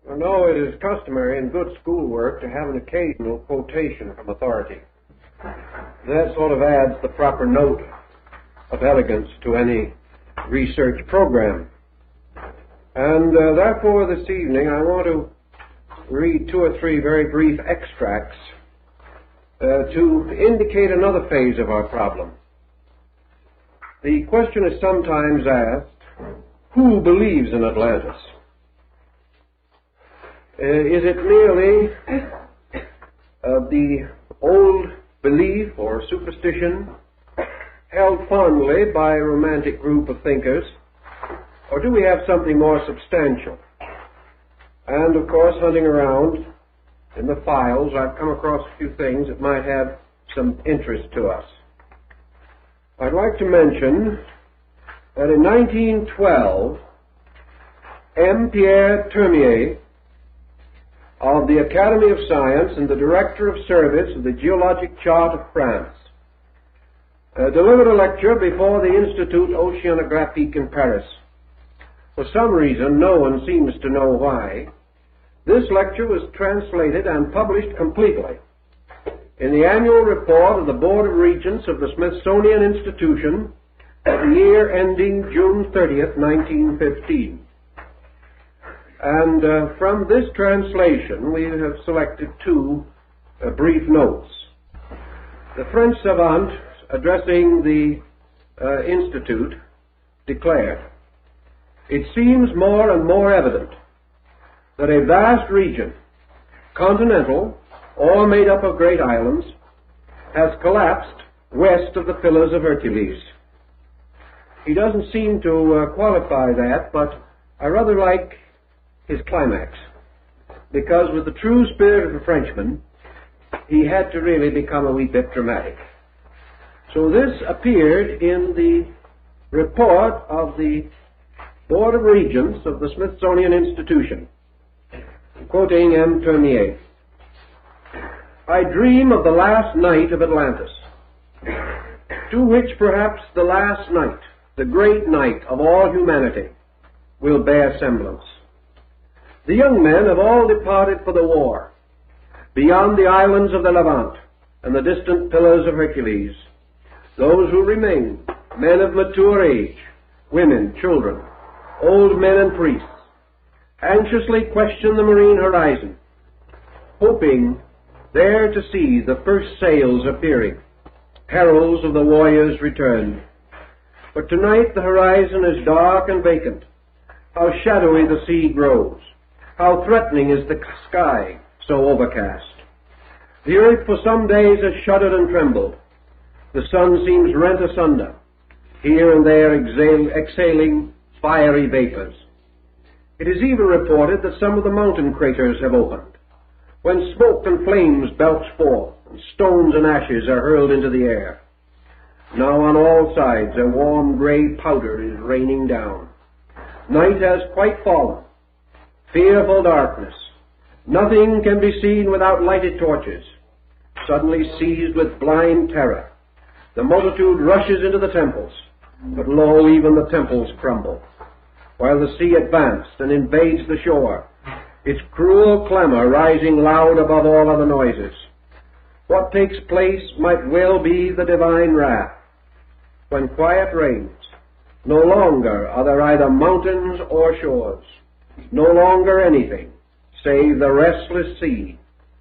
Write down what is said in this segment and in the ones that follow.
I know it is customary in good schoolwork to have an occasional quotation from authority. That sort of adds the proper note of elegance to any research program. And therefore this evening I want to read 2 or 3 very brief extracts to indicate another phase of our problem. The question is sometimes asked, who believes in Atlantis? Is it merely the old belief or superstition held fondly by a romantic group of thinkers, or do we have something more substantial? And of course, hunting around in the files, I've come across a few things that might have some interest to us. I'd like to mention that in 1912, M. Pierre Termier of the Academy of Science and the Director of Service of the Geologic Chart of France delivered a lecture before the Institut Oceanographique in Paris. For some reason, no one seems to know why, this lecture was translated and published completely in the annual report of the Board of Regents of the Smithsonian Institution for the year ending June 30th, 1915. And from this translation, we have selected 2 brief notes. The French savant addressing the Institute declared, "It seems more and more evident that a vast region, continental or made up of great islands, has collapsed west of the Pillars of Hercules." He doesn't seem to qualify that, but I rather like his climax, because with the true spirit of a Frenchman, he had to really become a wee bit dramatic. So this appeared in the report of the Board of Regents of the Smithsonian Institution, quoting M. Termier. "I dream of the last night of Atlantis, to which perhaps the last night, the great night of all humanity, will bear semblance. The young men have all departed for the war, beyond the islands of the Levant and the distant Pillars of Hercules. Those who remain, men of mature age, women, children, old men and priests, anxiously question the marine horizon, hoping there to see the first sails appearing, heralds of the warrior's return. But tonight the horizon is dark and vacant. How shadowy the sea grows. How threatening is the sky, so overcast. The earth for some days has shuddered and trembled. The sun seems rent asunder, here and there exhaling fiery vapors. It is even reported that some of the mountain craters have opened, when smoke and flames belch forth, and stones and ashes are hurled into the air. Now on all sides a warm gray powder is raining down. Night has quite fallen. Fearful darkness. Nothing can be seen without lighted torches. Suddenly seized with blind terror, the multitude rushes into the temples, but lo, even the temples crumble, while the sea advanced and invades the shore, its cruel clamor rising loud above all other noises. What takes place might well be the divine wrath. When quiet reigns, no longer are there either mountains or shores, no longer anything save the restless sea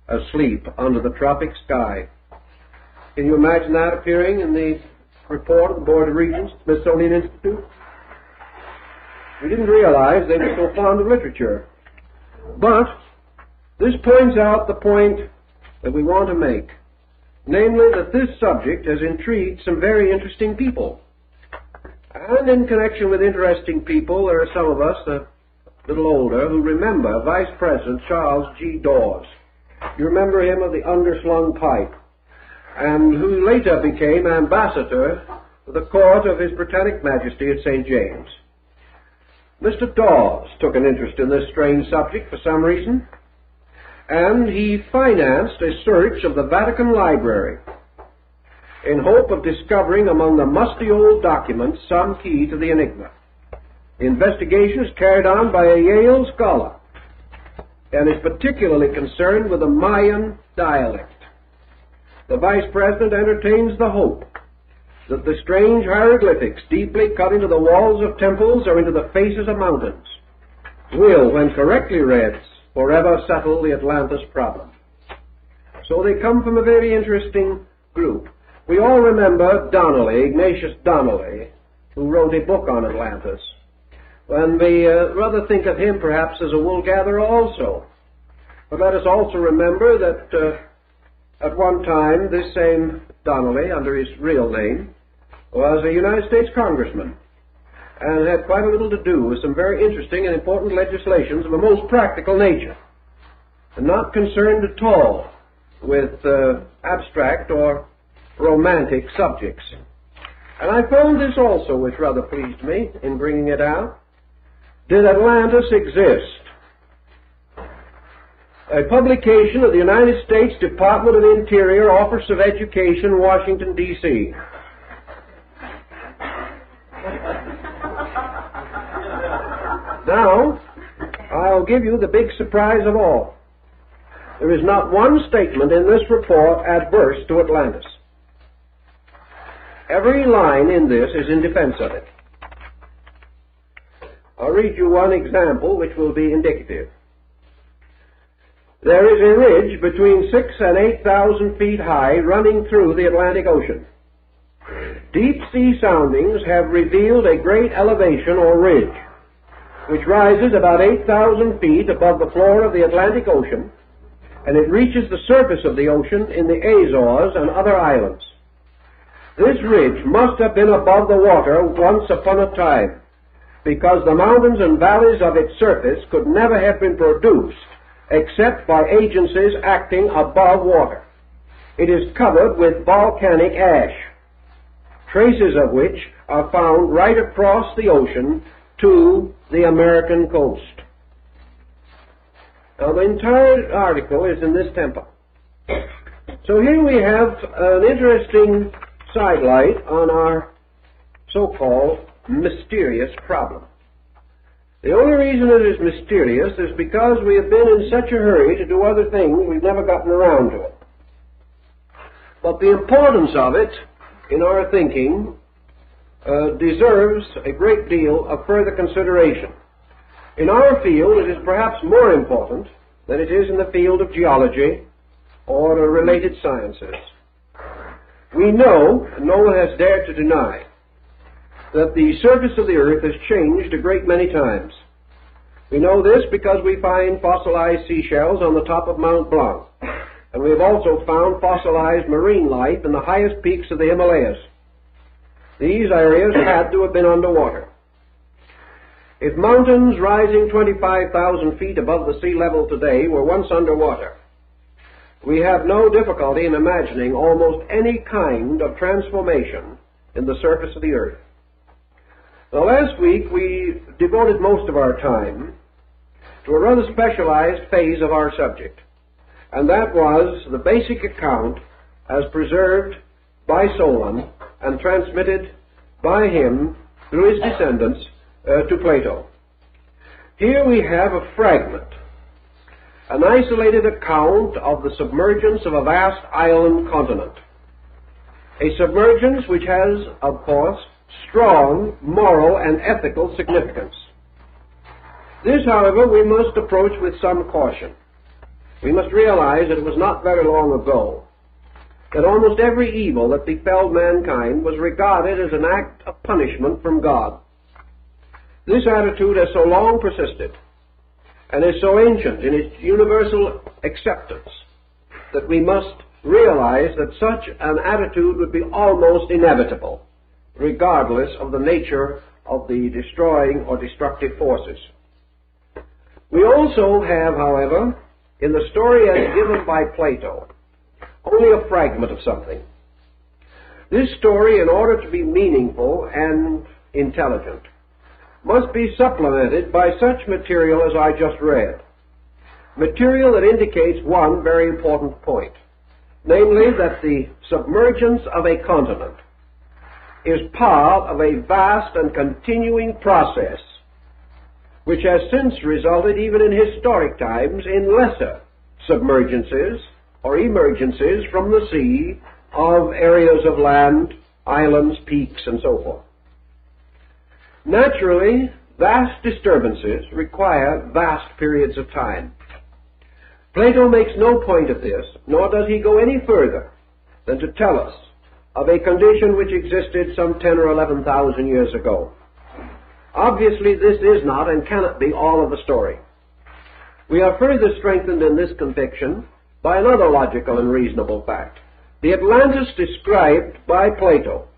asleep under the tropic sky. Can you imagine that appearing in the report of the Board of Regents, Smithsonian Institute? We didn't realize they were so fond of literature. But this points out the point that we want to make, namely that this subject has intrigued some very interesting people. And in connection with interesting people, there are some of us, a little older, who remember Vice President Charles G. Dawes. You remember him of the underslung pipe, and who later became ambassador to the court of His Britannic Majesty at St. James. Mr. Dawes took an interest in this strange subject for some reason, and he financed a search of the Vatican Library in hope of discovering among the musty old documents some key to the enigma. The investigation is carried on by a Yale scholar, and is particularly concerned with the Mayan dialect. The Vice President entertains the hope that the strange hieroglyphics deeply cut into the walls of temples or into the faces of mountains will, when correctly read, forever settle the Atlantis problem. So they come from a very interesting group. We all remember Donnelly, Ignatius Donnelly, who wrote a book on Atlantis. And we rather think of him perhaps as a wool gatherer also. But let us also remember that at one time this same Donnelly, under his real name, was a United States congressman and had quite a little to do with some very interesting and important legislations of a most practical nature, and not concerned at all with abstract or romantic subjects. And I found this also, which rather pleased me in bringing it out. Did Atlantis exist? A publication of the United States Department of Interior, Office of Education, Washington, D.C. Now, I'll give you the big surprise of all. There is not one statement in this report adverse to Atlantis. Every line in this is in defense of it. I'll read you one example which will be indicative. There is a ridge between 6,000 and 8,000 feet high running through the Atlantic Ocean. Deep sea soundings have revealed a great elevation or ridge, which rises about 8,000 feet above the floor of the Atlantic Ocean, and it reaches the surface of the ocean in the Azores and other islands. This ridge must have been above the water once upon a time, because the mountains and valleys of its surface could never have been produced except by agencies acting above water. It is covered with volcanic ash, traces of which are found right across the ocean to the American coast. Now, the entire article is in this tempo. So here we have an interesting sidelight on our so-called mysterious problem. The only reason it is mysterious is because we have been in such a hurry to do other things, we've never gotten around to it. But the importance of it in our thinking deserves a great deal of further consideration. In our field, it is perhaps more important than it is in the field of geology or the related sciences. We know, and no one has dared to deny, that the surface of the earth has changed a great many times. We know this because we find fossilized seashells on the top of Mount Blanc, and we have also found fossilized marine life in the highest peaks of the Himalayas. These areas had to have been underwater. If mountains rising 25,000 feet above the sea level today were once underwater, we have no difficulty in imagining almost any kind of transformation in the surface of the earth. Now, last week we devoted most of our time to a rather specialized phase of our subject, and that was the basic account as preserved by Solon and transmitted by him through his descendants to Plato. Here we have a fragment, an isolated account of the submergence of a vast island continent. A submergence which has, of course, strong moral and ethical significance. This, however, we must approach with some caution. We must realize that it was not very long ago that almost every evil that befell mankind was regarded as an act of punishment from God. This attitude has so long persisted and is so ancient in its universal acceptance that we must realize that such an attitude would be almost inevitable, regardless of the nature of the destroying or destructive forces. We also have, however, in the story as given by Plato, only a fragment of something. This story, in order to be meaningful and intelligent, must be supplemented by such material as I just read. Material that indicates one very important point, namely that the submergence of a continent is part of a vast and continuing process which has since resulted, even in historic times, in lesser submergences or emergences from the sea of areas of land, islands, peaks, and so forth. Naturally, vast disturbances require vast periods of time. Plato makes no point of this, nor does he go any further than to tell us of a condition which existed some 10 or 11,000 years ago. Obviously, this is not and cannot be all of the story. We are further strengthened in this conviction by another logical and reasonable fact. The Atlantis described by Plato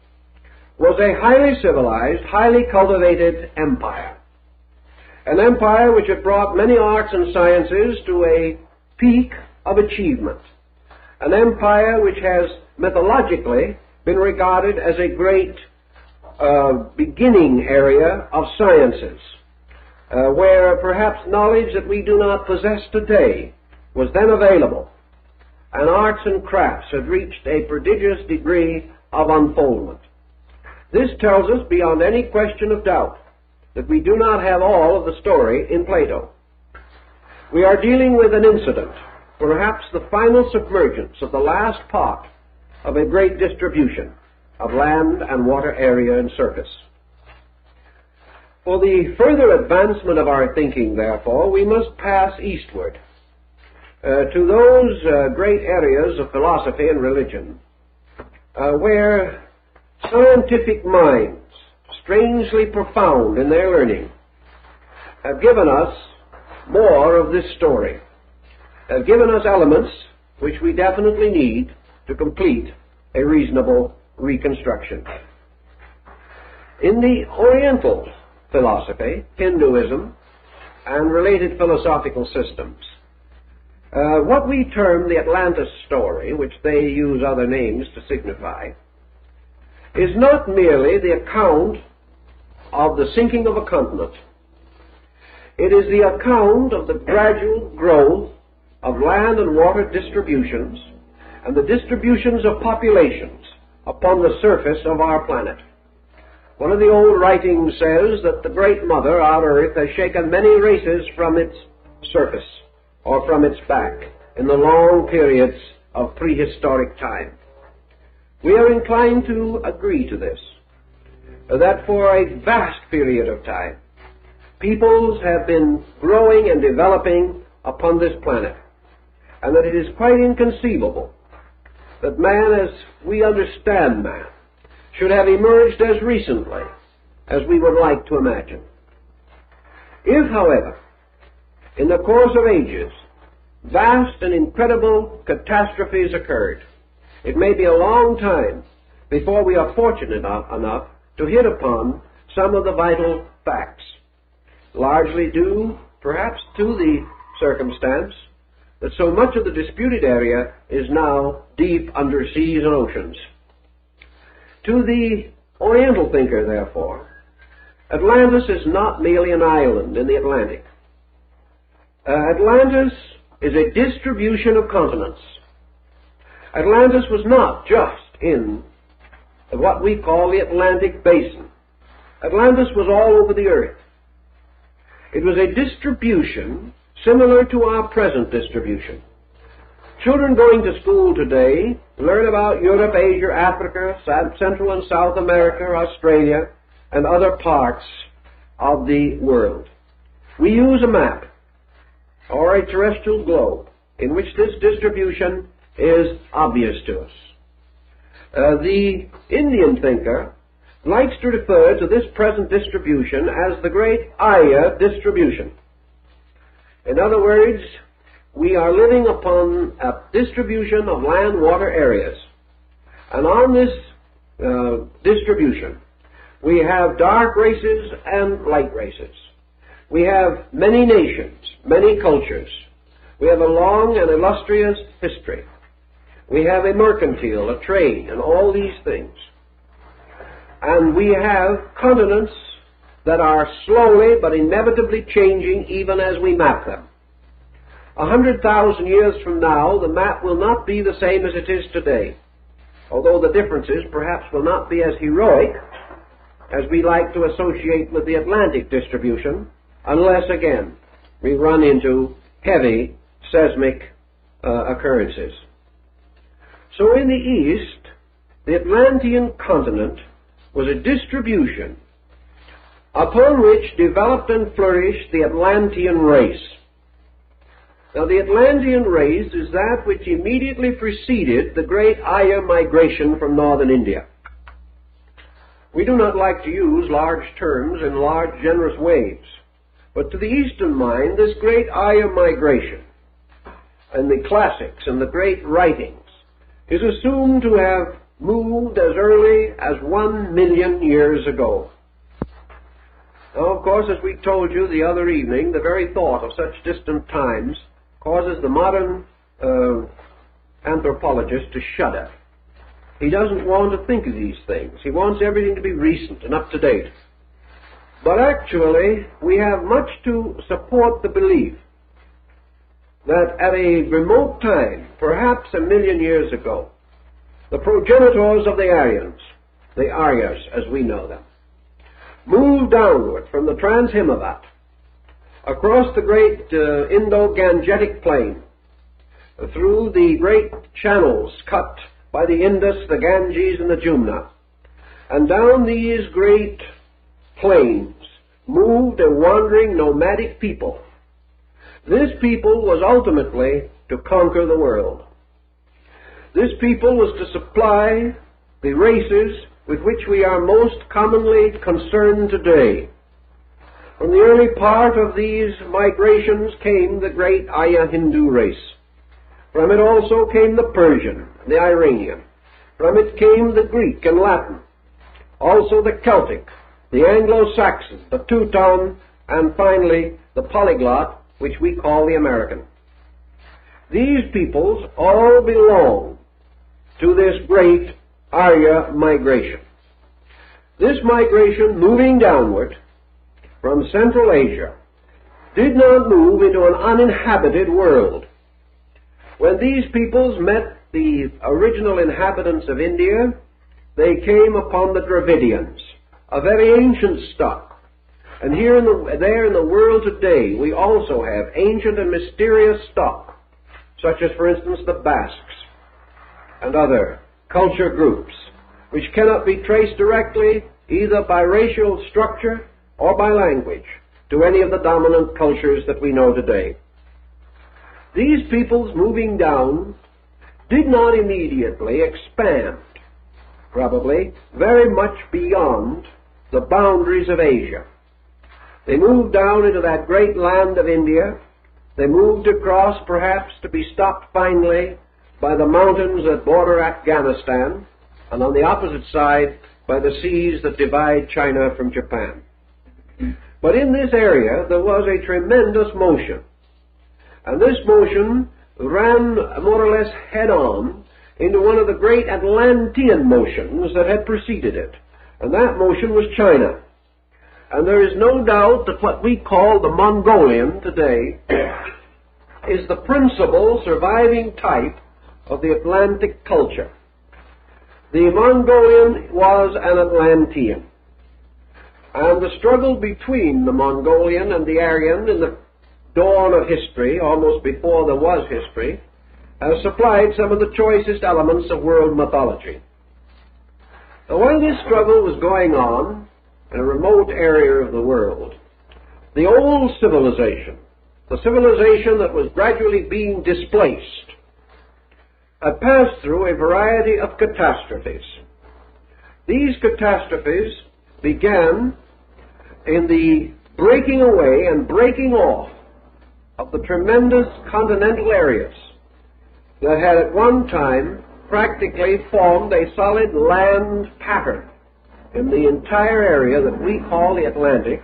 was a highly civilized, highly cultivated empire. An empire which had brought many arts and sciences to a peak of achievement. An empire which has mythologically been regarded as a great beginning area of sciences, where perhaps knowledge that we do not possess today was then available, and arts and crafts had reached a prodigious degree of unfoldment. This tells us beyond any question of doubt that we do not have all of the story in Plato. We are dealing with an incident, perhaps the final submergence of the last part of a great distribution of land and water area and surface. For the further advancement of our thinking, therefore, we must pass eastward to those great areas of philosophy and religion where scientific minds, strangely profound in their learning, have given us more of this story, have given us elements which we definitely need to complete a reasonable reconstruction. In the Oriental philosophy, Hinduism, and related philosophical systems, what we term the Atlantis story, which they use other names to signify, is not merely the account of the sinking of a continent. It is the account of the gradual growth of land and water distributions and the distributions of populations upon the surface of our planet. One of the old writings says that the Great Mother, our Earth, has shaken many races from its surface or from its back in the long periods of prehistoric time. We are inclined to agree to this, that for a vast period of time, peoples have been growing and developing upon this planet, and that it is quite inconceivable that man, as we understand man, should have emerged as recently as we would like to imagine. If, however, in the course of ages, vast and incredible catastrophes occurred, it may be a long time before we are fortunate enough to hit upon some of the vital facts, largely due, perhaps, to the circumstance that so much of the disputed area is now deep under seas and oceans. To the Oriental thinker, therefore, Atlantis is not merely an island in the Atlantic. Atlantis is a distribution of continents. Atlantis was not just in what we call the Atlantic basin. Atlantis was all over the earth. It was a distribution similar to our present distribution. Children going to school today learn about Europe, Asia, Africa, Central and South America, Australia, and other parts of the world. We use a map or a terrestrial globe in which this distribution is obvious to us. The Indian thinker likes to refer to this present distribution as the great Arya distribution. In other words, we are living upon a distribution of land water areas. And on this distribution, we have dark races and light races. We have many nations, many cultures. We have a long and illustrious history. We have a mercantile, a trade, and all these things. And we have continents that are slowly but inevitably changing even as we map them. 100,000 years from now, the map will not be the same as it is today, although the differences perhaps will not be as heroic as we like to associate with the Atlantic distribution, unless, again, we run into heavy seismic occurrences. So in the East, the Atlantean continent was a distribution upon which developed and flourished the Atlantean race. Now, the Atlantean race is that which immediately preceded the great Arya migration from northern India. We do not like to use large terms in large, generous waves, but to the Eastern mind, this great Arya migration and the classics and the great writings is assumed to have moved as early as 1 million years ago. Now, of course, as we told you the other evening, the very thought of such distant times causes the modern anthropologist to shudder. He doesn't want to think of these things. He wants everything to be recent and up to date. But actually, we have much to support the belief that at a remote time, perhaps 1 million years ago, the progenitors of the Aryans, the Aryas as we know them, moved downward from the Trans-Himavat across the great Indo-Gangetic plain, through the great channels cut by the Indus, the Ganges, and the Jumna, and down these great plains moved a wandering nomadic people. This people was ultimately to conquer the world. This people was to supply the races with which we are most commonly concerned today. From the early part of these migrations came the great Arya Hindu race. From it also came the Persian, the Iranian. From it came the Greek and Latin, also the Celtic, the Anglo-Saxon, the Teuton, and finally the polyglot, which we call the American. These peoples all belong to this great Arya migration. This migration, moving downward from Central Asia, did not move into an uninhabited world. When these peoples met the original inhabitants of India, they came upon the Dravidians, a very ancient stock. And there in the world today, we also have ancient and mysterious stock, such as, for instance, the Basques and other culture groups, which cannot be traced directly either by racial structure or by language to any of the dominant cultures that we know today. These peoples moving down did not immediately expand, probably, very much beyond the boundaries of Asia. They moved down into that great land of India. They moved across, perhaps, to be stopped finally by the mountains that border Afghanistan, and on the opposite side by the seas that divide China from Japan. But in this area there was a tremendous motion, and this motion ran more or less head-on into one of the great Atlantean motions that had preceded it, and that motion was China. And there is no doubt that what we call the Mongolian today is the principal surviving type of the Atlantic culture. The Mongolian was an Atlantean, and the struggle between the Mongolian and the Aryan in the dawn of history, almost before there was history, has supplied some of the choicest elements of world mythology. Now, while this struggle was going on in a remote area of the world, the old civilization, the civilization that was gradually being displaced, had passed through a variety of catastrophes. These catastrophes began in the breaking away and breaking off of the tremendous continental areas that had at one time practically formed a solid land pattern in the entire area that we call the Atlantic,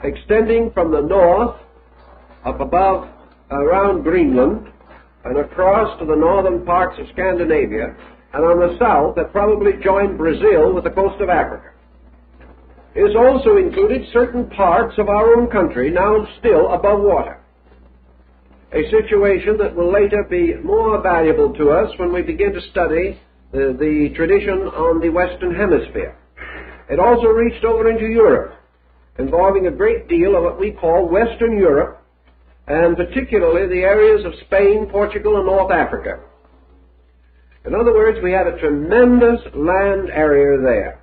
extending from the north up above around Greenland and across to the northern parts of Scandinavia, and on the south that probably joined Brazil with the coast of Africa. It also included certain parts of our own country now still above water, a situation that will later be more valuable to us when we begin to study the tradition on the Western Hemisphere. It also reached over into Europe, involving a great deal of what we call Western Europe, and particularly the areas of Spain, Portugal, and North Africa. In other words, we had a tremendous land area there.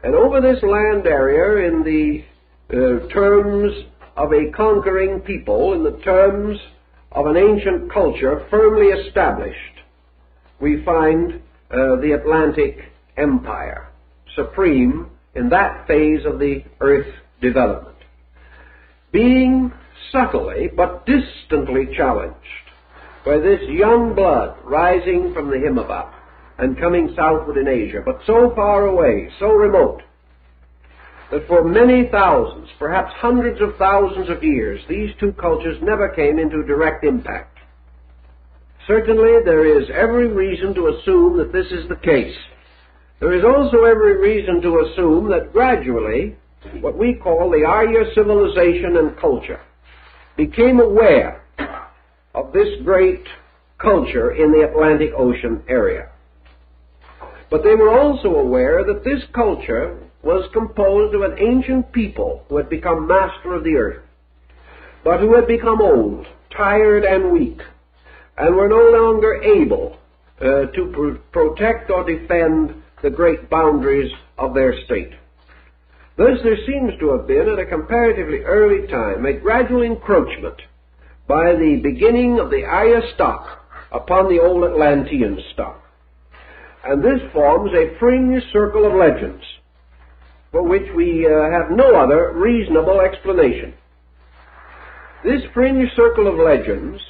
And over this land area, in the terms of a conquering people, in the terms of an ancient culture firmly established, we find the Atlantic Empire, supreme in that phase of the earth development, being subtly but distantly challenged by this young blood rising from the Himaba and coming southward in Asia, but so far away, so remote, that for many thousands, perhaps hundreds of thousands of years, these two cultures never came into direct impact. Certainly, there is every reason to assume that this is the case. There is also every reason to assume that gradually, what we call the Arya civilization and culture became aware of this great culture in the Atlantic Ocean area. But they were also aware that this culture was composed of an ancient people who had become master of the earth, but who had become old, tired, and weak, and were no longer able to protect or defend the great boundaries of their state. Thus, there seems to have been, at a comparatively early time, a gradual encroachment by the beginning of the Arya stock upon the old Atlantean stock. And this forms a fringe circle of legends for which we have no other reasonable explanation. This fringe circle of legends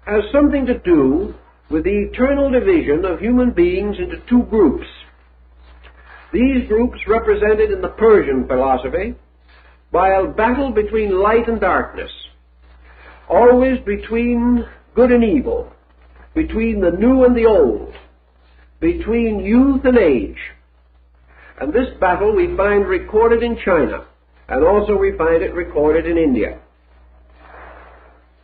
has something to do with the eternal division of human beings into two groups. These groups represented in the Persian philosophy by a battle between light and darkness, always between good and evil, between the new and the old, between youth and age. And this battle we find recorded in China, and also we find it recorded in India.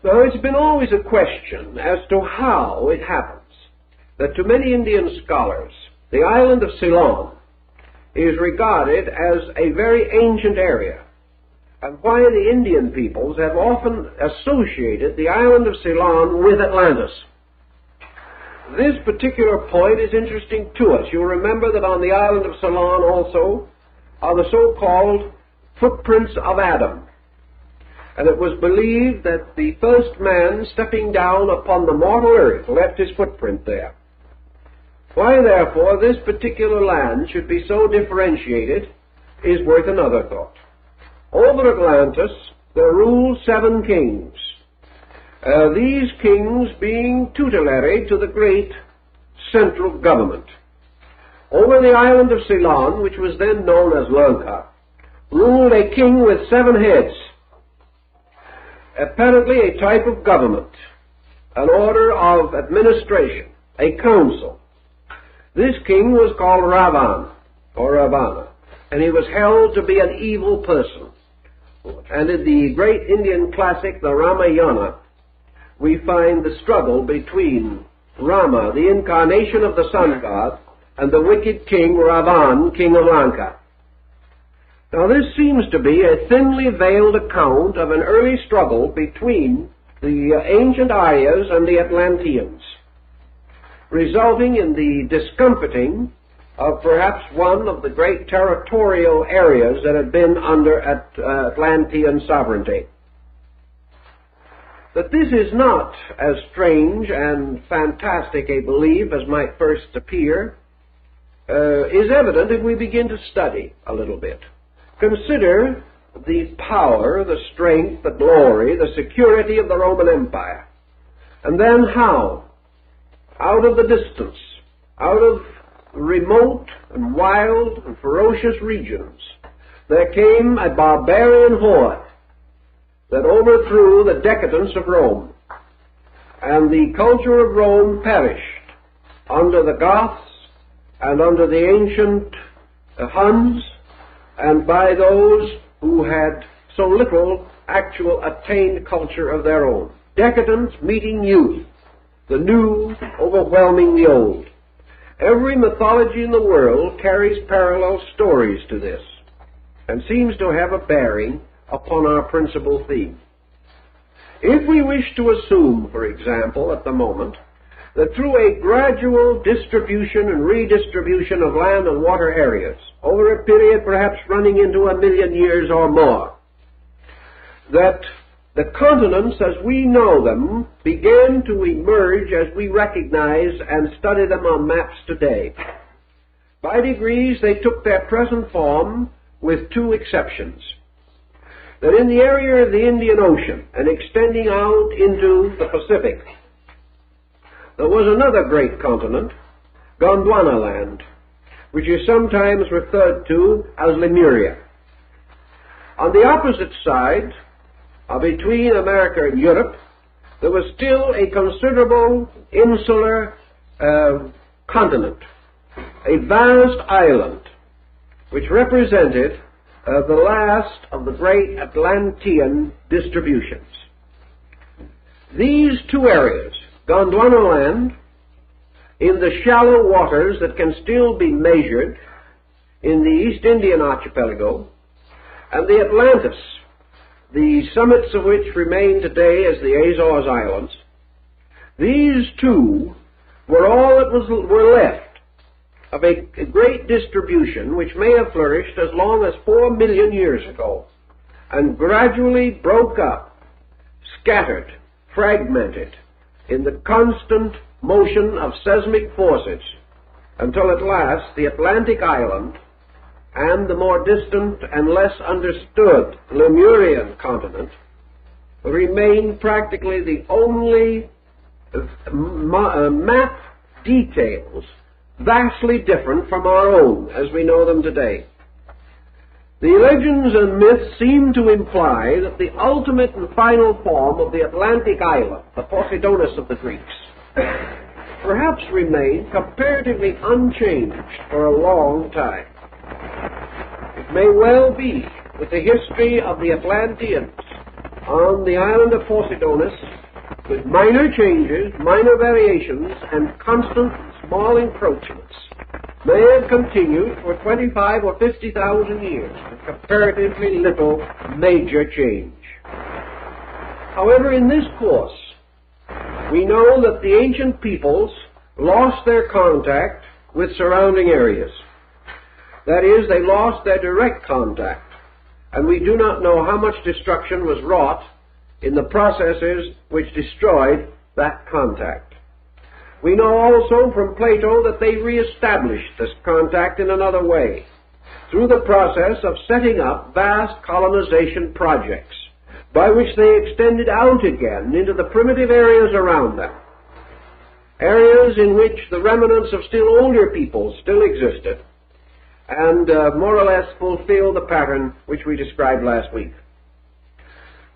Now, it's been always a question as to how it happens that to many Indian scholars, the island of Ceylon is regarded as a very ancient area, and why the Indian peoples have often associated the island of Ceylon with Atlantis. This particular point is interesting to us. You'll remember that on the island of Ceylon also are the so-called footprints of Adam. And it was believed that the first man stepping down upon the mortal earth left his footprint there. Why, therefore, this particular land should be so differentiated is worth another thought. Over Atlantis, there ruled 7 kings. These kings being tutelary to the great central government. Over the island of Ceylon, which was then known as Lanka, ruled a king with 7 heads, apparently a type of government, an order of administration, a council. This king was called Ravan, or Ravana, and he was held to be an evil person. And in the great Indian classic, the Ramayana, we find the struggle between Rama, the incarnation of the sun god, and the wicked king Ravan, king of Lanka. Now, this seems to be a thinly veiled account of an early struggle between the ancient Aryas and the Atlanteans, resulting in the discomfiting of perhaps one of the great territorial areas that had been under Atlantean sovereignty. That this is not as strange and fantastic a belief as might first appear is evident if we begin to study a little bit. Consider the power, the strength, the glory, the security of the Roman Empire, and then how, out of the distance, out of remote and wild and ferocious regions, there came a barbarian horde that overthrew the decadence of Rome, and the culture of Rome perished under the Goths and under the ancient Huns, and by those who had so little actual attained culture of their own. Decadence meeting youth, the new overwhelming the old. Every mythology in the world carries parallel stories to this. and seems to have a bearing upon our principal theme. If we wish to assume, for example, at the moment, that through a gradual distribution and redistribution of land and water areas, over a period perhaps running into 1,000,000 years or more, that the continents as we know them began to emerge as we recognize and study them on maps today. By degrees they took their present form with two exceptions. That in the area of the Indian Ocean and extending out into the Pacific, there was another great continent, Gondwana land, which is sometimes referred to as Lemuria. On the opposite side, between America and Europe, there was still a considerable insular continent, a vast island, which represented the last of the great Atlantean distributions. These two areas, Gondwana land, in the shallow waters that can still be measured in the East Indian archipelago, and the Atlantis, the summits of which remain today as the Azores Islands, these two were all that were left of a great distribution which may have flourished as long as 4 million years ago, and gradually broke up, scattered, fragmented, in the constant motion of seismic forces, until at last the Atlantic island and the more distant and less understood Lemurian continent remain practically the only map details vastly different from our own as we know them today. The legends and myths seem to imply that the ultimate and final form of the Atlantic island, the Poseidonus of the Greeks, perhaps remained comparatively unchanged for a long time. It may well be that the history of the Atlanteans on the island of Poseidonus, with minor changes, minor variations, and constant small encroachments, may have continued for 25 or 50,000 years with comparatively little major change. However, in this course, we know that the ancient peoples lost their contact with surrounding areas. That is, they lost their direct contact, and we do not know how much destruction was wrought in the processes which destroyed that contact. We know also from Plato that they reestablished this contact in another way, through the process of setting up vast colonization projects, by which they extended out again into the primitive areas around them, areas in which the remnants of still older peoples still existed, and more or less fulfilled the pattern which we described last week.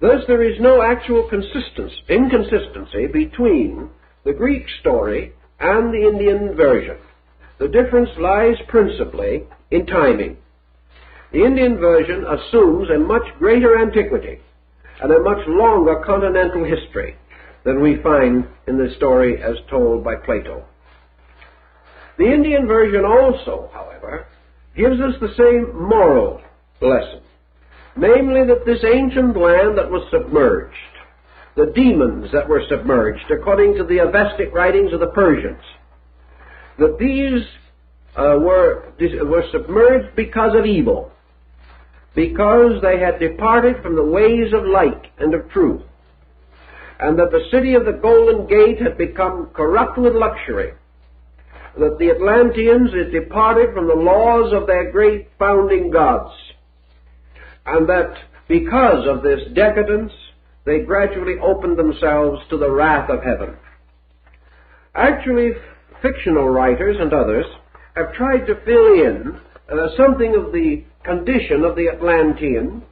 Thus, there is no actual inconsistency between the Greek story and the Indian version. The difference lies principally in timing. The Indian version assumes a much greater antiquity and a much longer continental history than we find in the story as told by Plato. The Indian version also, however, gives us the same moral lesson, namely that this ancient land that was submerged, the demons that were submerged, according to the Avestic writings of the Persians, that these were submerged because of evil, because they had departed from the ways of light and of truth, and that the city of the Golden Gate had become corrupt with luxury, that the Atlanteans had departed from the laws of their great founding gods, and that because of this decadence, they gradually opened themselves to the wrath of heaven. Actually, fictional writers and others have tried to fill in something of the condition of the Atlantean,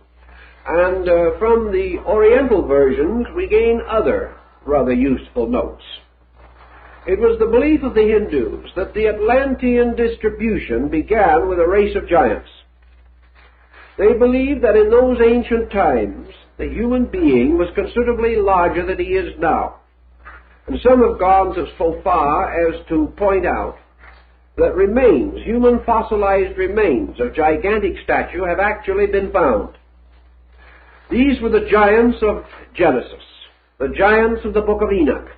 and from the Oriental versions we gain other rather useful notes. It was the belief of the Hindus that the Atlantean distribution began with a race of giants. They believed that in those ancient times the human being was considerably larger than he is now. And some have gone so far as to point out that remains, human fossilized remains of gigantic stature have actually been found. These were the giants of Genesis, the giants of the book of Enoch,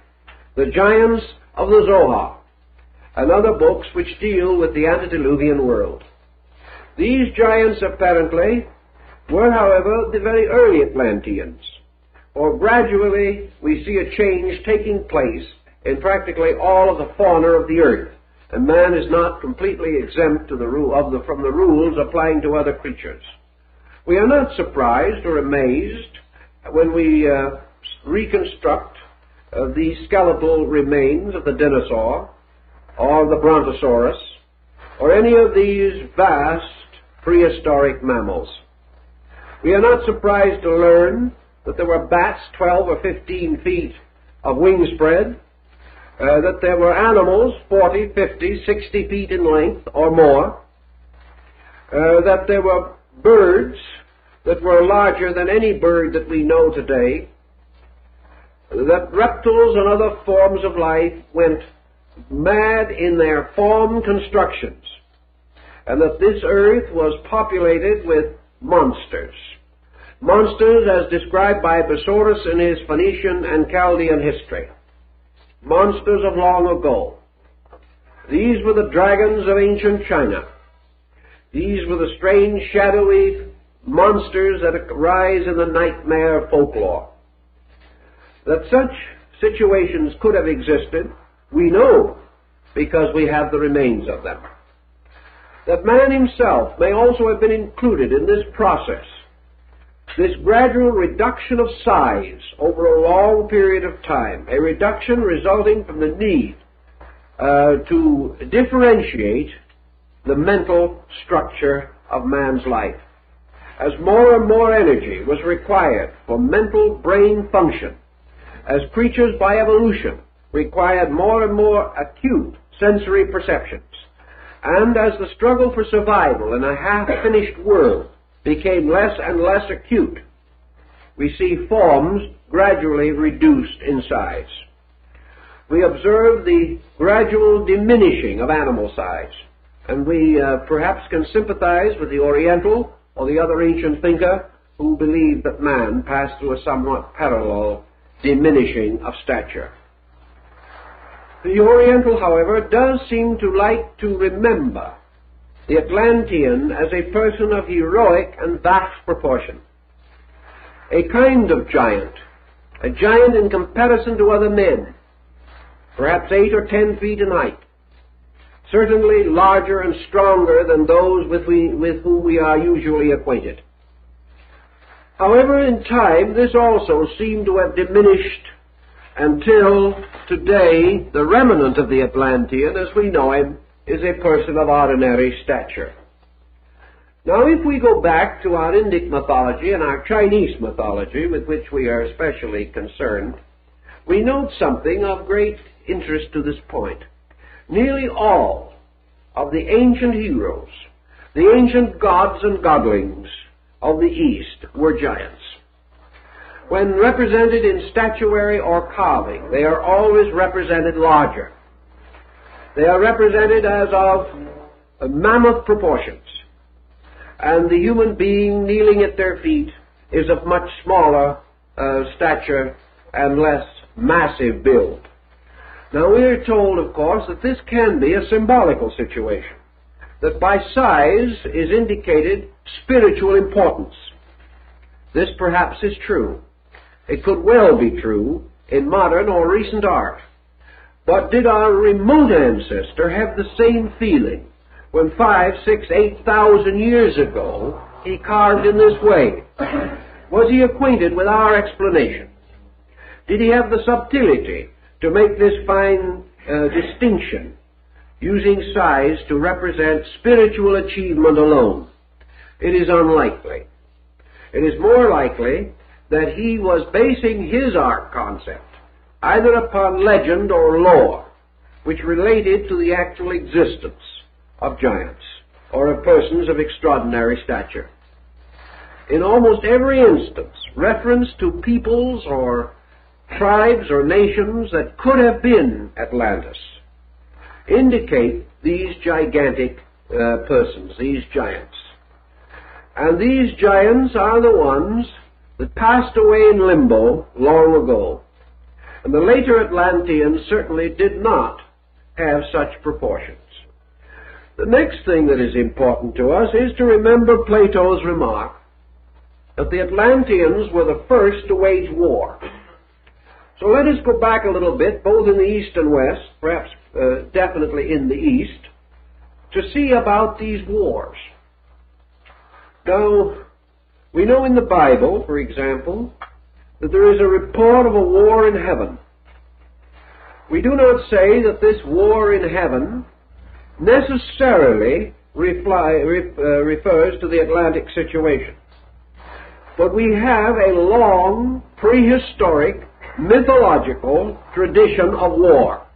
the giants of the Zohar, and other books which deal with the antediluvian world. These giants apparently were, however, the very early Atlanteans, for gradually we see a change taking place in practically all of the fauna of the earth, and man is not completely exempt to from the rules applying to other creatures. We are not surprised or amazed when we reconstruct the skeletal remains of the dinosaur or the brontosaurus or any of these vast prehistoric mammals. We are not surprised to learn that there were bats 12 or 15 feet of wingspread, that there were animals 40, 50, 60 feet in length or more, that there were birds that were larger than any bird that we know today, that reptiles and other forms of life went mad in their form constructions, and that this earth was populated with monsters. Monsters as described by Besorus in his Phoenician and Chaldean history. Monsters of long ago. These were the dragons of ancient China. These were the strange, shadowy monsters that arise in the nightmare folklore. That such situations could have existed, we know, because we have the remains of them. That man himself may also have been included in this process, this gradual reduction of size over a long period of time, a reduction resulting from the need to differentiate the mental structure of man's life. As more and more energy was required for mental brain function, as creatures by evolution required more and more acute sensory perceptions, and as the struggle for survival in a half-finished world became less and less acute, we see forms gradually reduced in size. We observe the gradual diminishing of animal size, and we perhaps can sympathize with the Oriental or the other ancient thinker who believed that man passed through a somewhat parallel diminishing of stature. The Oriental, however, does seem to like to remember the Atlantean as a person of heroic and vast proportion, a kind of giant, a giant in comparison to other men, perhaps 8 or 10 feet in height, certainly larger and stronger than those with whom we are usually acquainted. However, in time, this also seemed to have diminished until today the remnant of the Atlantean, as we know him, is a person of ordinary stature. Now, if we go back to our Indic mythology and our Chinese mythology, with which we are especially concerned, we note something of great interest to this point. Nearly all of the ancient heroes, the ancient gods and godlings of the East, were giants. When represented in statuary or carving, they are always represented larger. They are represented as of mammoth proportions, and the human being kneeling at their feet is of much smaller stature and less massive build. Now, we are told, of course, that this can be a symbolical situation, that by size is indicated spiritual importance. This perhaps is true. It could well be true in modern or recent art. But did our remote ancestor have the same feeling when 5, 6, 8,000 years ago he carved in this way? Was he acquainted with our explanation? Did he have the subtlety to make this fine distinction, using size to represent spiritual achievement alone? It is unlikely. It is more likely that he was basing his art concept either upon legend or lore, which related to the actual existence of giants or of persons of extraordinary stature. In almost every instance, reference to peoples or tribes or nations that could have been Atlantis indicate these gigantic persons, these giants. And these giants are the ones that passed away in limbo long ago. And the later Atlanteans certainly did not have such proportions. The next thing that is important to us is to remember Plato's remark that the Atlanteans were the first to wage war. So let us go back a little bit, both in the East and West, perhaps definitely in the East, to see about these wars. Now, we know in the Bible, for example, that there is a report of a war in heaven. We do not say that this war in heaven necessarily refers to the Atlantic situation. But we have a long, prehistoric, mythological tradition of war.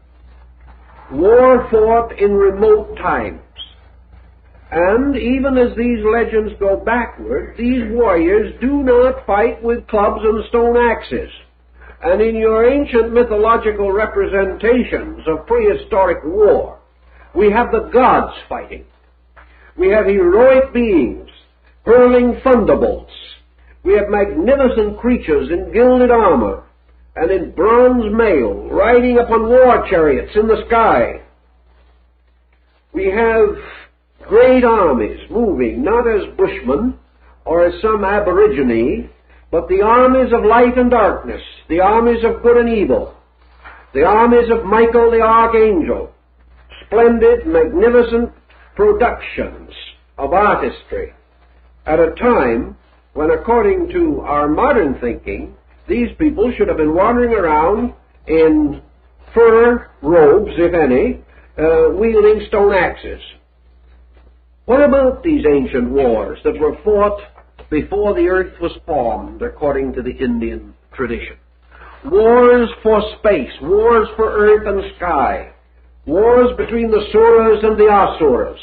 War fought in remote times. And even as these legends go backward, these warriors do not fight with clubs and stone axes. And in your ancient mythological representations of prehistoric war, we have the gods fighting. We have heroic beings hurling thunderbolts. We have magnificent creatures in gilded armor and in bronze mail riding upon war chariots in the sky. We have great armies moving, not as bushmen or as some aborigine, but the armies of light and darkness, the armies of good and evil, the armies of Michael the Archangel, splendid, magnificent productions of artistry at a time when, according to our modern thinking, these people should have been wandering around in fur robes, if any, wielding stone axes. What about these ancient wars that were fought before the earth was formed, according to the Indian tradition? Wars for space, wars for earth and sky, wars between the Suras and the Asuras,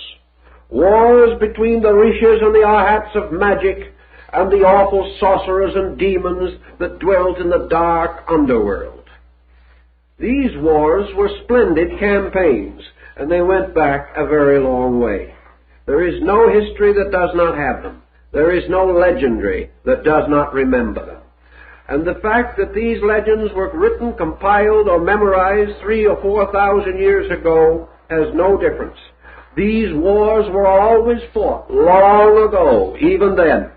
wars between the Rishis and the Arhats of magic and the awful sorcerers and demons that dwelt in the dark underworld. These wars were splendid campaigns, and they went back a very long way. There is no history that does not have them. There is no legendary that does not remember them. And the fact that these legends were written, compiled, or memorized 3,000 or 4,000 years ago has no difference. These wars were always fought long ago, even then.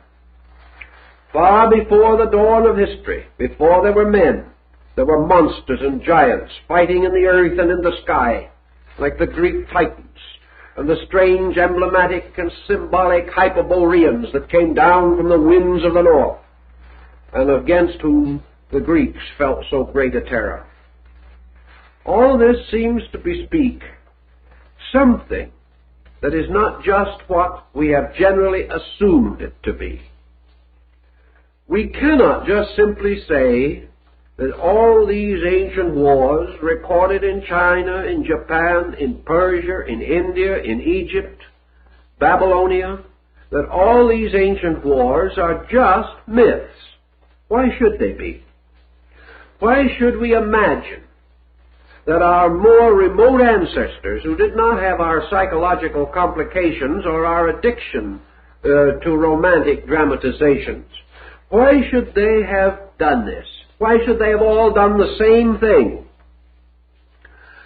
Far before the dawn of history, before there were men, there were monsters and giants fighting in the earth and in the sky, like the Greek Titans, and the strange emblematic and symbolic Hyperboreans that came down from the winds of the north, and against whom the Greeks felt so great a terror. All this seems to bespeak something that is not just what we have generally assumed it to be. We cannot just simply say that all these ancient wars recorded in China, in Japan, in Persia, in India, in Egypt, Babylonia, that all these ancient wars are just myths. Why should they be? Why should we imagine that our more remote ancestors, who did not have our psychological complications or our addiction to romantic dramatizations, why should they have done this? Why should they have all done the same thing?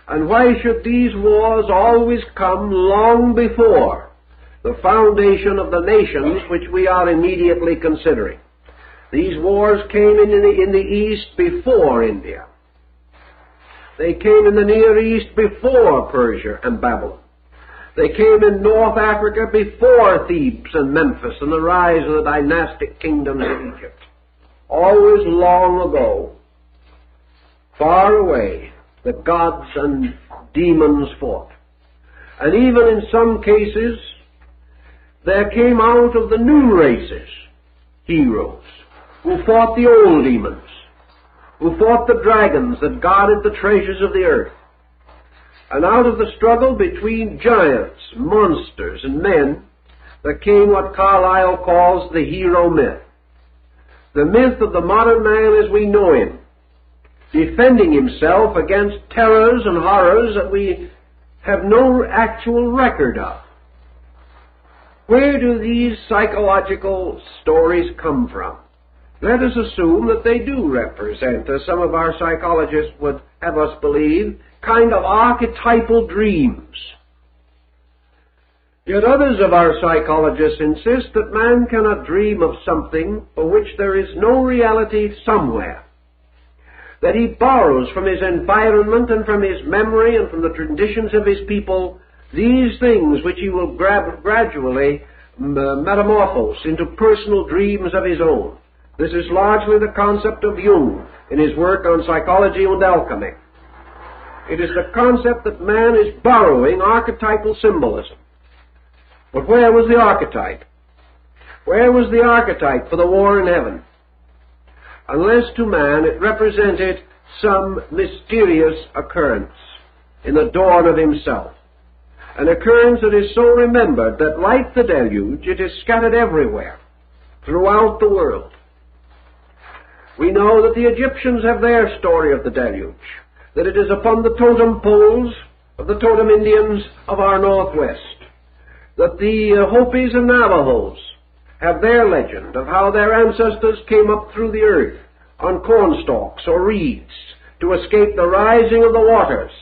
And why should these wars always come long before the foundation of the nations which we are immediately considering? These wars came in the East before India. They came in the Near East before Persia and Babylon. They came in North Africa before Thebes and Memphis and the rise of the dynastic kingdoms of Egypt. Always long ago, far away, the gods and demons fought. And even in some cases, there came out of the new races heroes who fought the old demons, who fought the dragons that guarded the treasures of the earth. And out of the struggle between giants, monsters, and men, there came what Carlyle calls the hero myth. The myth of the modern man as we know him, defending himself against terrors and horrors that we have no actual record of. Where do these psychological stories come from? Let us assume that they do represent, as some of our psychologists would have us believe, kind of archetypal dreams. Yet others of our psychologists insist that man cannot dream of something for which there is no reality somewhere, that he borrows from his environment and from his memory and from the traditions of his people these things which he will gradually metamorphose into personal dreams of his own. This is largely the concept of Jung in his work on psychology and alchemy. It is the concept that man is borrowing archetypal symbolism. But where was the archetype? Where was the archetype for the war in heaven? Unless to man it represented some mysterious occurrence in the dawn of himself. An occurrence that is so remembered that, like the deluge, it is scattered everywhere, throughout the world. We know that the Egyptians have their story of the deluge, that it is upon the totem poles of the totem Indians of our Northwest, that the Hopis and Navajos have their legend of how their ancestors came up through the earth on cornstalks or reeds to escape the rising of the waters,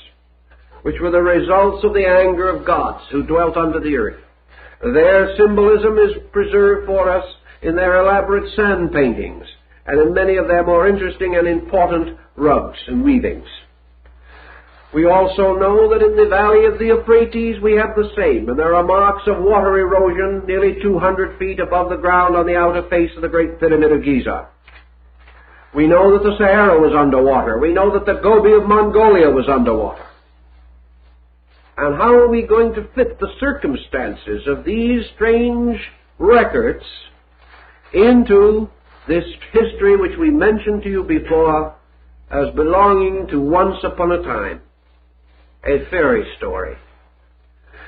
which were the results of the anger of gods who dwelt under the earth. Their symbolism is preserved for us in their elaborate sand paintings and in many of their more interesting and important rugs and weavings. We also know that in the valley of the Euphrates we have the same, and there are marks of water erosion nearly 200 feet above the ground on the outer face of the Great Pyramid of Giza. We know that the Sahara was underwater. We know that the Gobi of Mongolia was underwater. And how are we going to fit the circumstances of these strange records into this history which we mentioned to you before as belonging to once upon a time? A fairy story.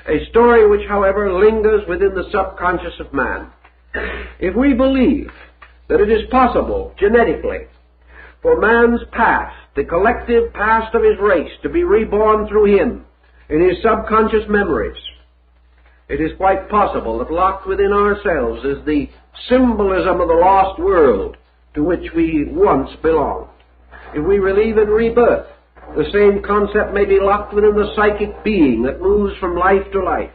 A story which, however, lingers within the subconscious of man. If we believe that it is possible, genetically, for man's past, the collective past of his race, to be reborn through him in his subconscious memories, it is quite possible that locked within ourselves is the symbolism of the lost world to which we once belonged. If we believe in rebirth, the same concept may be locked within the psychic being that moves from life to life.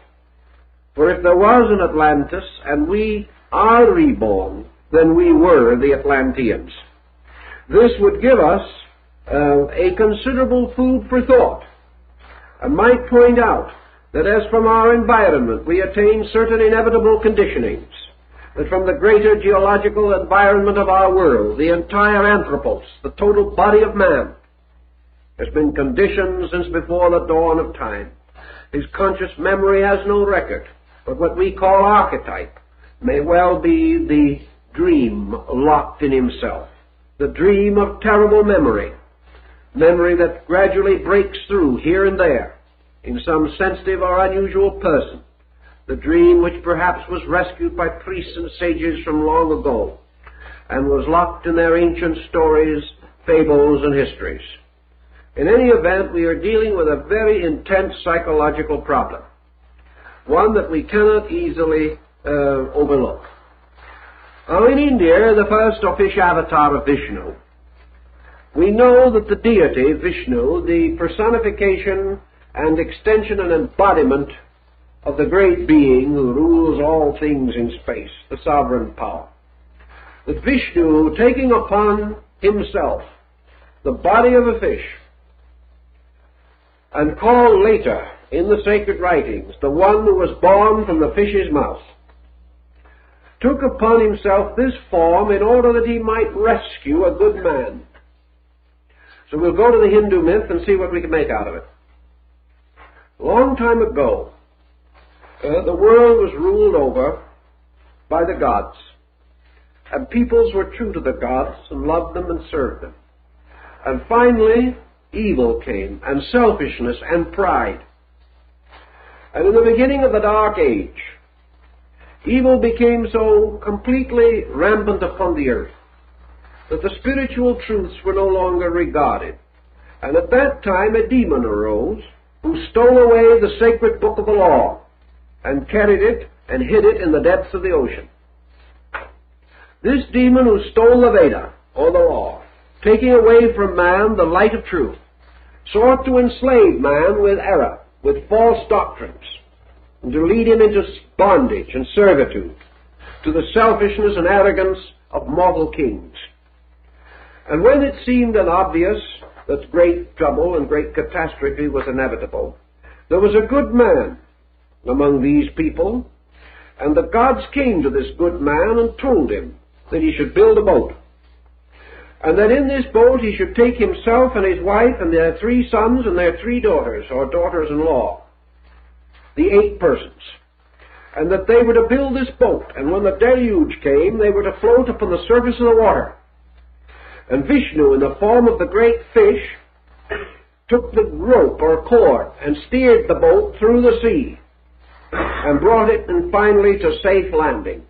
For if there was an Atlantis and we are reborn, then we were the Atlanteans. This would give us a considerable food for thought, and might point out that as from our environment we attain certain inevitable conditionings, that from the greater geological environment of our world, the entire anthropos, the total body of man, has been conditioned since before the dawn of time. His conscious memory has no record, but what we call archetype may well be the dream locked in himself, the dream of terrible memory, memory that gradually breaks through here and there in some sensitive or unusual person, the dream which perhaps was rescued by priests and sages from long ago and was locked in their ancient stories, fables, and histories. In any event, we are dealing with a very intense psychological problem, one that we cannot easily overlook. Now, in India, the first official avatar of Vishnu, we know that the deity Vishnu, the personification and extension and embodiment of the great being who rules all things in space, the sovereign power, that Vishnu, taking upon himself the body of a fish, and called later in the sacred writings the one who was born from the fish's mouth, took upon himself this form in order that he might rescue a good man. So we'll go to the Hindu myth and see what we can make out of it. A long time ago, the world was ruled over by the gods, and peoples were true to the gods and loved them and served them. And finally, evil came, and selfishness and pride. And in the beginning of the Dark Age, evil became so completely rampant upon the earth that the spiritual truths were no longer regarded. And at that time a demon arose who stole away the sacred book of the law and carried it and hid it in the depths of the ocean. This demon who stole the Veda, or the law, taking away from man the light of truth, sought to enslave man with error, with false doctrines, and to lead him into bondage and servitude to the selfishness and arrogance of mortal kings. And when it seemed obvious that great trouble and great catastrophe was inevitable, there was a good man among these people, and the gods came to this good man and told him that he should build a boat, and that in this boat he should take himself and his wife and their 3 sons and their 3 daughters, or daughters-in-law, the 8 persons, and that they were to build this boat, and when the deluge came, they were to float upon the surface of the water. And Vishnu, in the form of the great fish, took the rope or cord and steered the boat through the sea and brought it and finally to safe landing.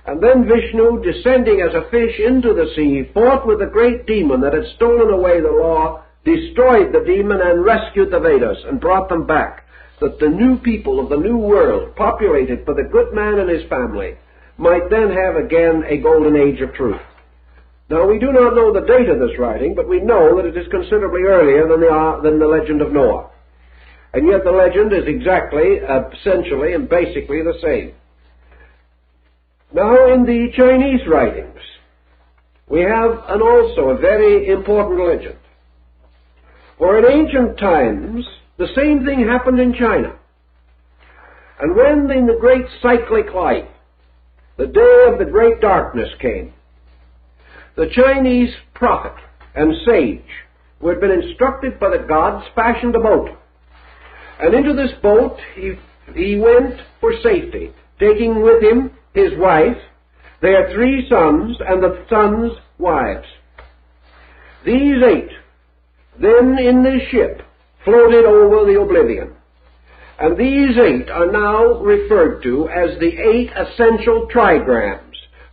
And then Vishnu, descending as a fish into the sea, fought with the great demon that had stolen away the law, destroyed the demon and rescued the Vedas and brought them back, that the new people of the new world, populated by the good man and his family, might then have again a golden age of truth. Now, we do not know the date of this writing, but we know that it is considerably earlier than the legend of Noah. And yet the legend is exactly, essentially, and basically the same. Now, in the Chinese writings, we have also a very important legend. For in ancient times, the same thing happened in China. And when in the great cyclic light, the day of the great darkness came, the Chinese prophet and sage, who had been instructed by the gods, fashioned a boat. And into this boat he went for safety, taking with him his wife, their 3 sons, and the sons' wives. These 8 then in the ship floated over the oblivion. And these 8 are now referred to as the 8 essential trigrams,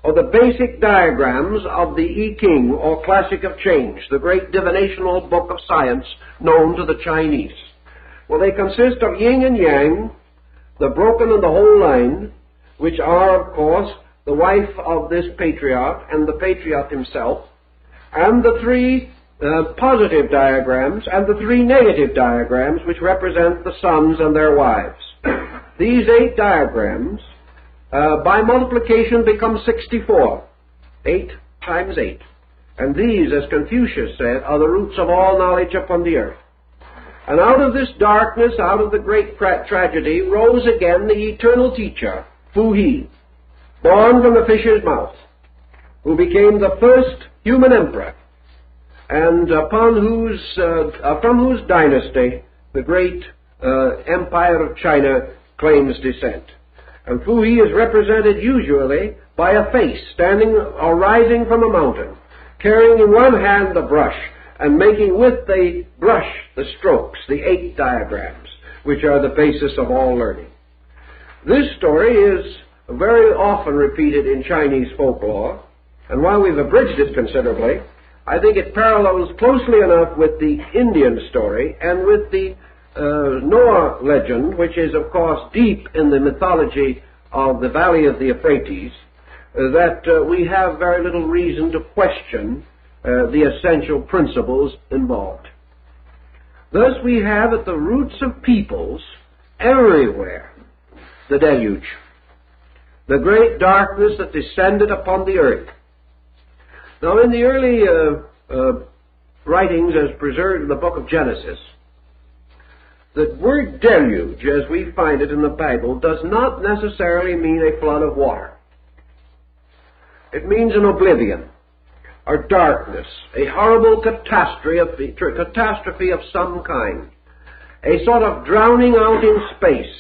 or the basic diagrams of the I Ching, or Classic of Change, the great divinational book of science known to the Chinese. Well, they consist of yin and yang, the broken and the whole line, which are, of course, the wife of this patriarch and the patriarch himself, and the 3 positive diagrams and the 3 negative diagrams, which represent the sons and their wives. These 8 diagrams, by multiplication, become 64. 8 times 8. And these, as Confucius said, are the roots of all knowledge upon the earth. And out of this darkness, out of the great tragedy, rose again the eternal teacher, Fu He, born from the fish's mouth, who became the first human emperor, and from whose dynasty the great empire of China claims descent. And Fu He is represented usually by a face standing or rising from a mountain, carrying in one hand the brush, and making with the brush the strokes, the 8 diagrams, which are the basis of all learning. This story is very often repeated in Chinese folklore, and while we've abridged it considerably, I think it parallels closely enough with the Indian story and with the Noah legend, which is, of course, deep in the mythology of the Valley of the Euphrates, that we have very little reason to question the essential principles involved. Thus we have at the roots of peoples everywhere the deluge, the great darkness that descended upon the earth. Now, in the early writings as preserved in the book of Genesis, the word deluge, as we find it in the Bible, does not necessarily mean a flood of water. It means an oblivion, or darkness, a horrible catastrophe of some kind, a sort of drowning out in space.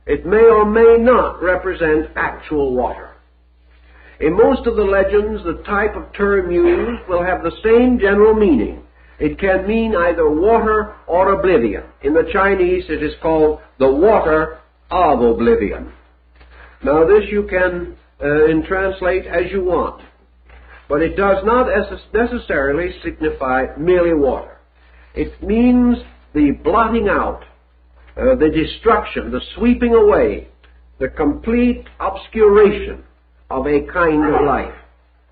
It may or may not represent actual water. In most of the legends, the type of term used will have the same general meaning. It can mean either water or oblivion. In the Chinese, it is called the water of oblivion. Now, this you can translate as you want, but it does not necessarily signify merely water. It means the blotting out, the destruction, the sweeping away, the complete obscuration of a kind of life,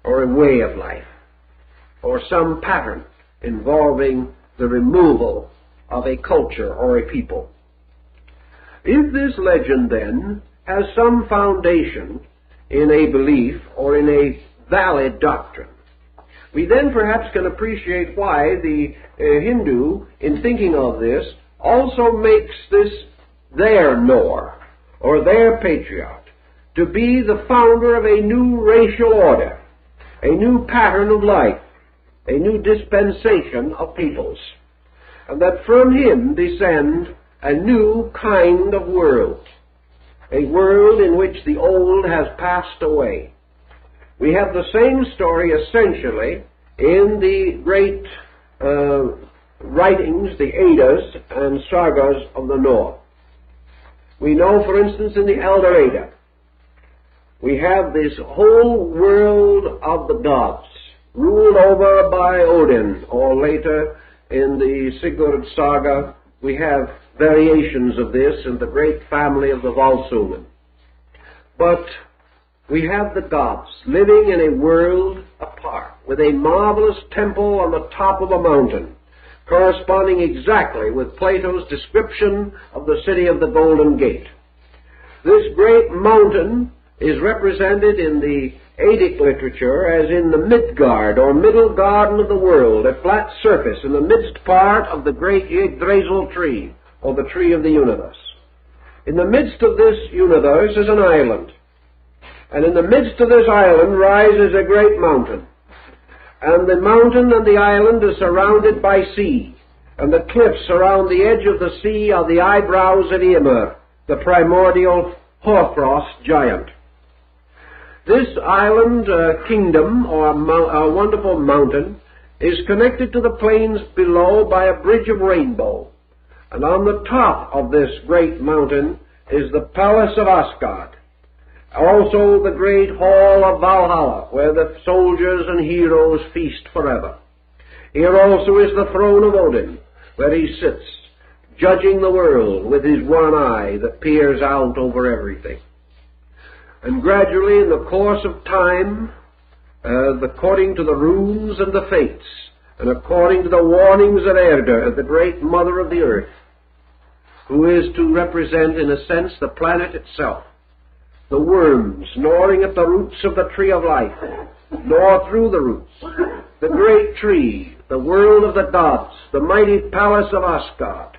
or a way of life, or some pattern involving the removal of a culture or a people. If this legend, then, has some foundation in a belief or in a valid doctrine, we then perhaps can appreciate why the Hindu, in thinking of this, also makes this their Noah, or their patriarch, to be the founder of a new racial order, a new pattern of life, a new dispensation of peoples, and that from him descend a new kind of world, a world in which the old has passed away. We have the same story essentially in the great writings, the Eddas and sagas of the North. We know, for instance, in the Elder Edda, we have this whole world of the gods, ruled over by Odin, or later in the Sigurd saga, we have variations of this in the great family of the Volsungen. But we have the gods living in a world apart, with a marvelous temple on the top of a mountain, corresponding exactly with Plato's description of the city of the Golden Gate. This great mountain is represented in the Eddic literature as in the Midgard, or middle garden of the world, a flat surface in the midst part of the great Yggdrasil tree, or the tree of the universe. In the midst of this universe is an island, and in the midst of this island rises a great mountain. And the mountain and the island are surrounded by sea, and the cliffs around the edge of the sea are the eyebrows of Ymir, the primordial hoarfrost giant. This island kingdom, or wonderful mountain, is connected to the plains below by a bridge of rainbow. And on the top of this great mountain is the palace of Asgard, also the great hall of Valhalla, where the soldiers and heroes feast forever. Here also is the throne of Odin, where he sits, judging the world with his one eye that peers out over everything. And gradually, in the course of time, according to the runes and the fates, and according to the warnings of Erda, the great mother of the earth, who is to represent, in a sense, the planet itself, the worms gnawing at the roots of the tree of life, gnaw through the roots, the great tree, the world of the gods, the mighty palace of Asgard,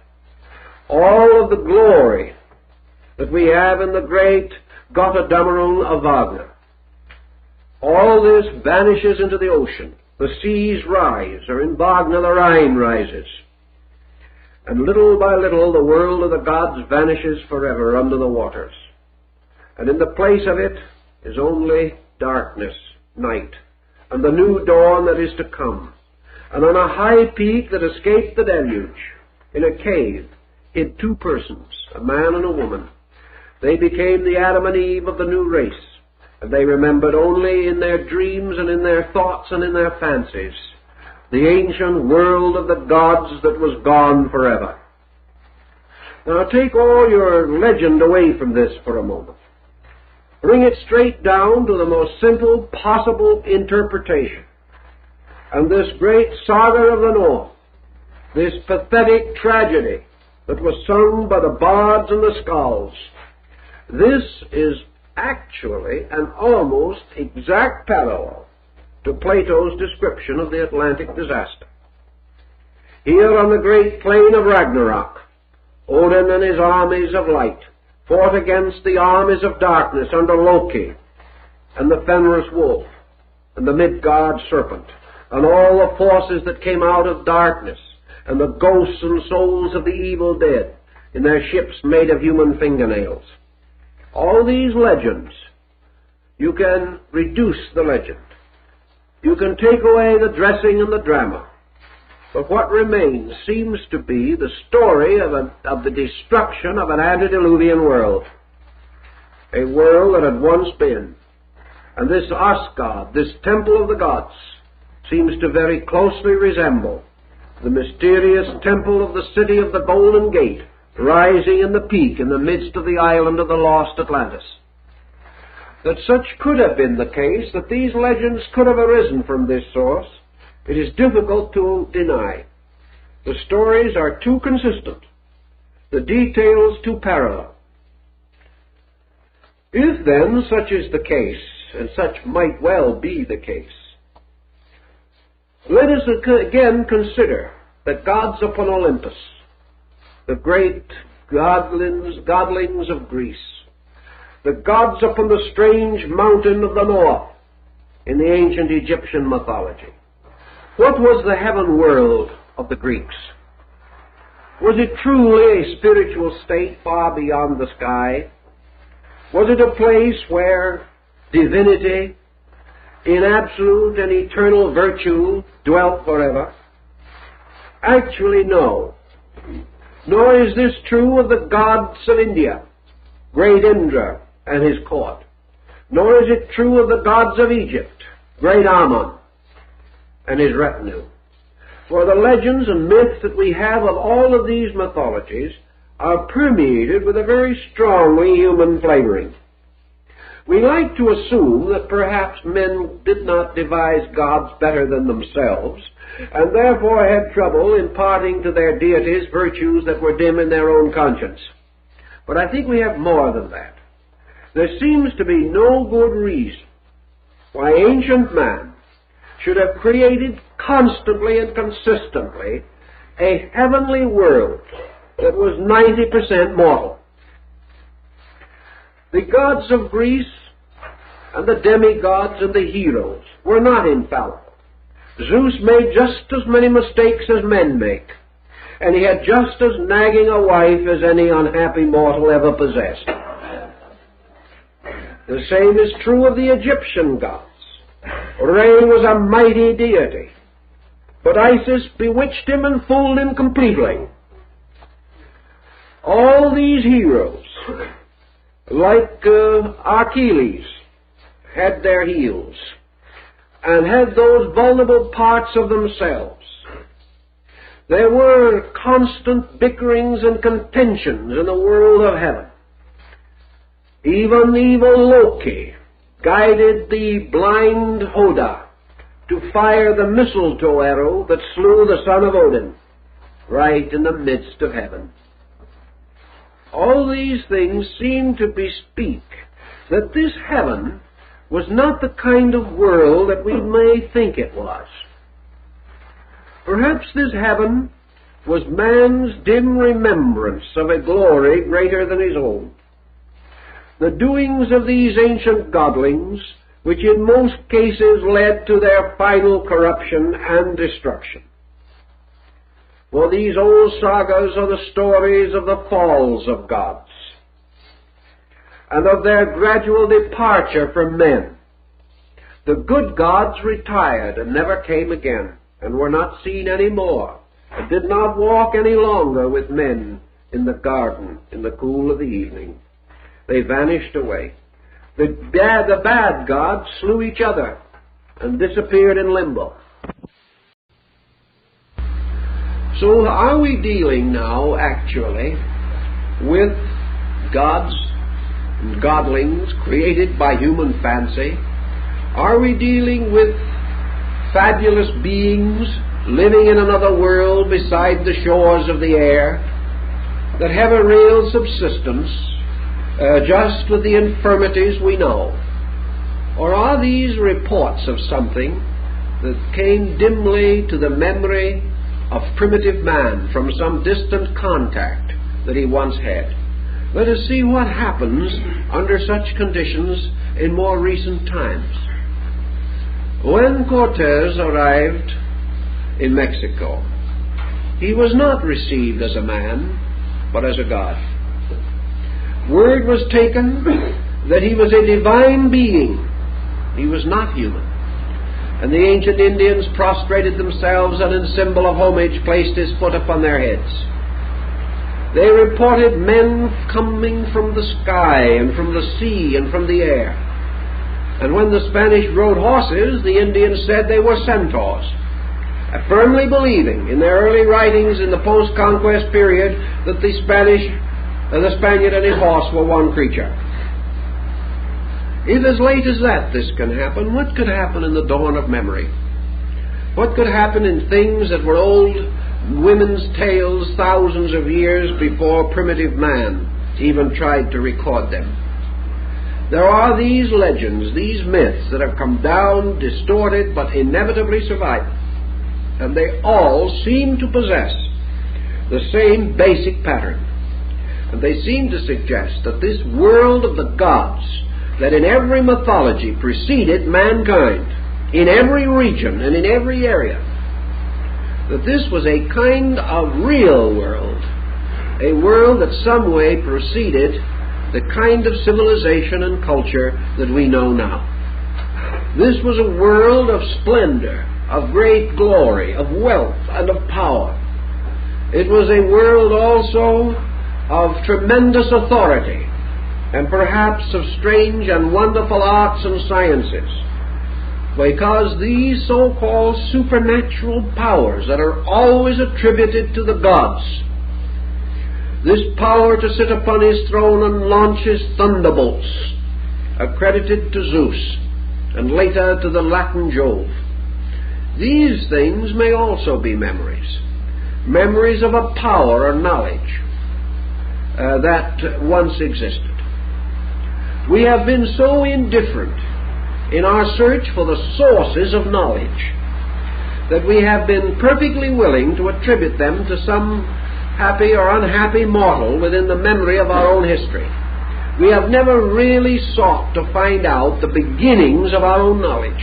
all of the glory that we have in the great Götterdämmerung of Wagner. All this vanishes into the ocean. The seas rise, or in Wagner the Rhine rises. And little by little the world of the gods vanishes forever under the waters. And in the place of it is only darkness, night, and the new dawn that is to come. And on a high peak that escaped the deluge, in a cave, hid two persons, a man and a woman. They became the Adam and Eve of the new race, and they remembered only in their dreams and in their thoughts and in their fancies the ancient world of the gods that was gone forever. Now take all your legend away from this for a moment. Bring it straight down to the most simple possible interpretation. And this great saga of the North, this pathetic tragedy that was sung by the bards and the skalds, this is actually an almost exact parallel to Plato's description of the Atlantic disaster. Here on the great plain of Ragnarok, Odin and his armies of light fought against the armies of darkness under Loki and the Fenris wolf and the Midgard serpent and all the forces that came out of darkness and the ghosts and souls of the evil dead in their ships made of human fingernails. All these legends, you can reduce the legend. You can take away the dressing and the drama. But what remains seems to be the story of the destruction of an antediluvian world. A world that had once been. And this Asgard, this temple of the gods, seems to very closely resemble the mysterious temple of the city of the Golden Gate, rising in the peak in the midst of the island of the lost Atlantis. That such could have been the case, that these legends could have arisen from this source, it is difficult to deny. The stories are too consistent, the details too parallel. If then such is the case, and such might well be the case, let us again consider the gods upon Olympus, the great godlings of Greece, the gods upon the strange mountain of the north in the ancient Egyptian mythology. What was the heaven world of the Greeks? Was it truly a spiritual state far beyond the sky? Was it a place where divinity in absolute and eternal virtue dwelt forever? Actually, no. Nor is this true of the gods of India, great Indra and his court. Nor is it true of the gods of Egypt, great Ammon and his retinue. For the legends and myths that we have of all of these mythologies are permeated with a very strongly human flavoring. We like to assume that perhaps men did not devise gods better than themselves, and therefore had trouble imparting to their deities virtues that were dim in their own conscience. But I think we have more than that. There seems to be no good reason why ancient man should have created constantly and consistently a heavenly world that was 90% mortal. The gods of Greece and the demigods and the heroes were not infallible. Zeus made just as many mistakes as men make, and he had just as nagging a wife as any unhappy mortal ever possessed. The same is true of the Egyptian gods. Re was a mighty deity, but Isis bewitched him and fooled him completely. All these heroes, like Achilles, had their heels and had those vulnerable parts of themselves. There were constant bickerings and contentions in the world of heaven. Even evil Loki guided the blind Hoda to fire the mistletoe arrow that slew the son of Odin, right in the midst of heaven. All these things seem to bespeak that this heaven was not the kind of world that we may think it was. Perhaps this heaven was man's dim remembrance of a glory greater than his own. The doings of these ancient godlings, which in most cases led to their final corruption and destruction. For these old sagas are the stories of the falls of gods and of their gradual departure from men. The good gods retired and never came again, and were not seen any more, and did not walk any longer with men in the garden in the cool of the evening. They vanished away. The bad gods slew each other and disappeared in limbo. So are we dealing now, actually, with gods and godlings created by human fancy? Are we dealing with fabulous beings living in another world beside the shores of the air that have a real subsistence just with the infirmities we know? Or are these reports of something that came dimly to the memory of primitive man from some distant contact that he once had? Let us see what happens under such conditions in more recent times. When Cortez arrived in Mexico, he was not received as a man, but as a god. Word was taken that he was a divine being. He was not human. And the ancient Indians prostrated themselves and in symbol of homage placed his foot upon their heads. They reported men coming from the sky and from the sea and from the air. And when the Spanish rode horses, the Indians said they were centaurs. firmly believing in their early writings in the post-conquest period that the Spaniard and his horse were one creature. If as late as that this can happen, what could happen in the dawn of memory? What could happen in things that were old women's tales thousands of years before primitive man even tried to record them? There are these legends, these myths that have come down, distorted, but inevitably survive. And they all seem to possess the same basic pattern. And they seem to suggest that this world of the gods, that in every mythology preceded mankind, in every region and in every area, that this was a kind of real world, a world that some way preceded the kind of civilization and culture that we know now. This was a world of splendor, of great glory, of wealth and of power. It was a world also of tremendous authority, and perhaps of strange and wonderful arts and sciences, because these so-called supernatural powers that are always attributed to the gods, this power to sit upon his throne and launch his thunderbolts, accredited to Zeus and later to the Latin Jove, these things may also be memories, memories of a power or knowledge that once existed. We have been so indifferent in our search for the sources of knowledge that we have been perfectly willing to attribute them to some happy or unhappy mortal within the memory of our own history. We have never really sought to find out the beginnings of our own knowledge.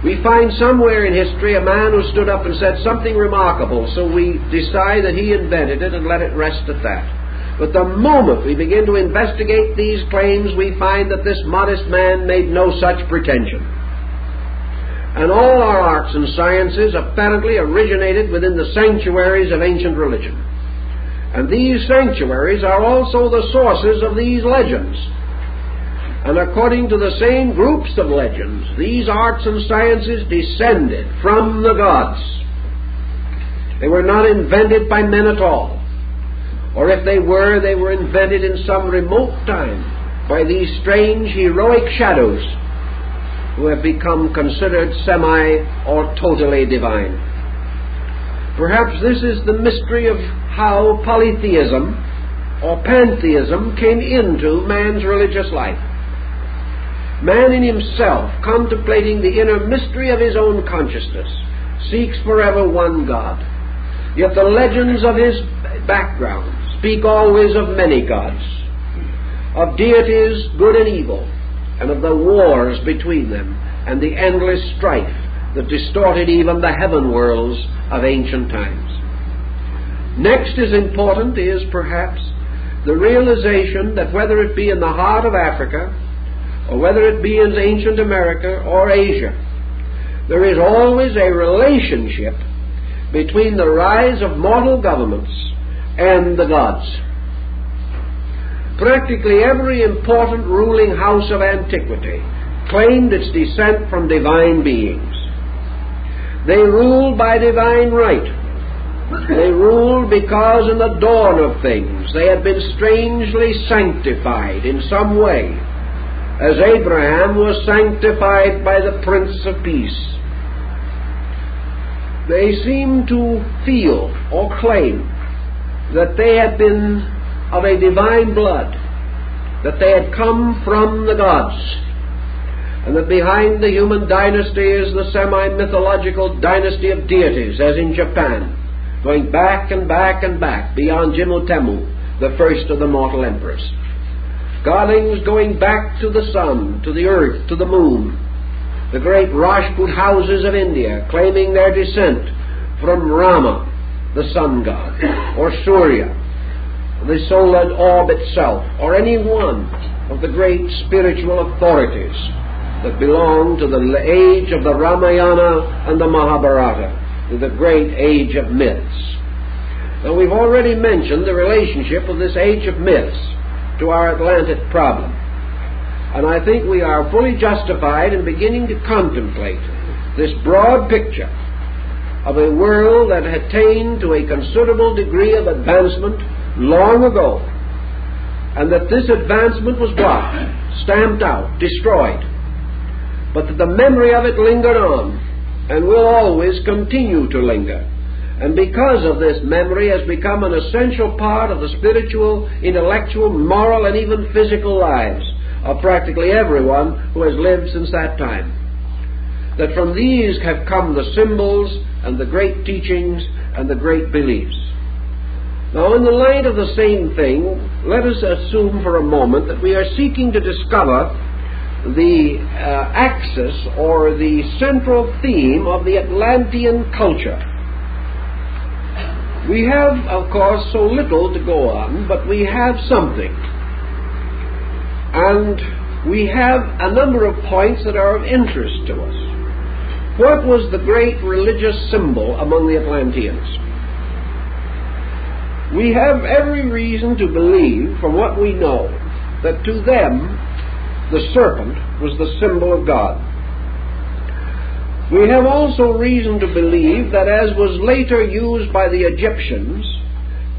We find somewhere in history a man who stood up and said something remarkable, so we decide that he invented it and let it rest at that. But the moment we begin to investigate these claims, we find that this modest man made no such pretension. And all our arts and sciences apparently originated within the sanctuaries of ancient religion. And these sanctuaries are also the sources of these legends. And according to the same groups of legends, these arts and sciences descended from the gods. They were not invented by men at all. Or if they were invented in some remote time by these strange, heroic shadows who have become considered semi or totally divine. Perhaps this is the mystery of how polytheism or pantheism came into man's religious life. Man in himself, contemplating the inner mystery of his own consciousness, seeks forever one God. Yet the legends of his background speak always of many gods, of deities good and evil, and of the wars between them, and the endless strife that distorted even the heaven worlds of ancient times. Next as important is perhaps the realization that whether it be in the heart of Africa, or whether it be in ancient America or Asia, there is always a relationship between the rise of mortal governments and the gods. Practically every important ruling house of antiquity claimed its descent from divine beings. They ruled by divine right. They ruled because in the dawn of things they had been strangely sanctified in some way, as Abraham was sanctified by the Prince of Peace. They seem to feel or claim that they had been of a divine blood, that they had come from the gods, and that behind the human dynasty is the semi-mythological dynasty of deities, as in Japan, going back and back and back beyond Jimmu-Temu, the first of the mortal emperors. Godlings going back to the sun, to the earth, to the moon. The great Rajput houses of India claiming their descent from Rama, the sun god, or Surya, the solar orb itself, or any one of the great spiritual authorities that belong to the age of the Ramayana and the Mahabharata, to the great age of myths. Now, we've already mentioned the relationship of this age of myths to our Atlantic problem, and I think we are fully justified in beginning to contemplate this broad picture of a world that had attained to a considerable degree of advancement long ago, and that this advancement was blocked, stamped out, destroyed, but that the memory of it lingered on and will always continue to linger, and because of this memory has become an essential part of the spiritual, intellectual, moral, and even physical lives of practically everyone who has lived since that time. That from these have come the symbols and the great teachings and the great beliefs. Now, in the light of the same thing, let us assume for a moment that we are seeking to discover the axis or the central theme of the Atlantean culture. We have, of course, so little to go on, but we have something. And we have a number of points that are of interest to us. What was the great religious symbol among the Atlanteans? We have every reason to believe, from what we know, that to them the serpent was the symbol of God. We have also reason to believe that, as was later used by the Egyptians,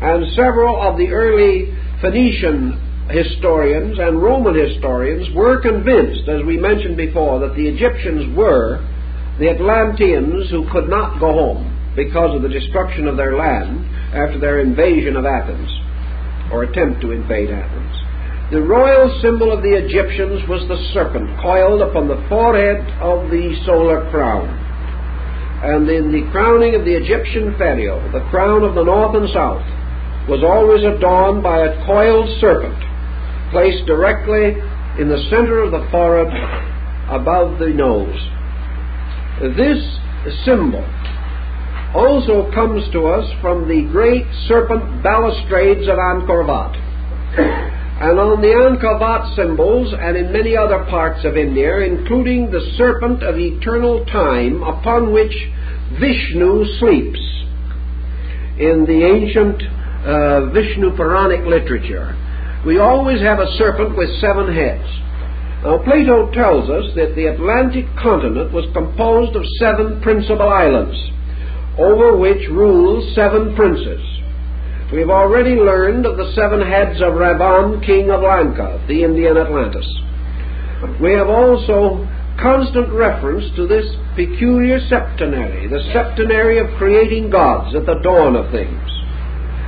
and several of the early Phoenician historians and Roman historians were convinced, as we mentioned before, that the Egyptians were the Atlanteans who could not go home because of the destruction of their land after their invasion of Athens, or attempt to invade Athens. The royal symbol of the Egyptians was the serpent coiled upon the forehead of the solar crown. And in the crowning of the Egyptian pharaoh, the crown of the north and south was always adorned by a coiled serpent placed directly in the center of the forehead above the nose. This symbol also comes to us from the great serpent balustrades of Angkor Wat. And on the Angkor Wat symbols, and in many other parts of India, including the serpent of eternal time upon which Vishnu sleeps in the ancient Vishnu Puranic literature, we always have a serpent with 7 heads. Now, Plato tells us that the Atlantic continent was composed of 7 principal islands, over which rule 7 princes. We have already learned of the 7 heads of Ravan, king of Lanka, the Indian Atlantis. We have also constant reference to this peculiar septenary, the septenary of creating gods at the dawn of things.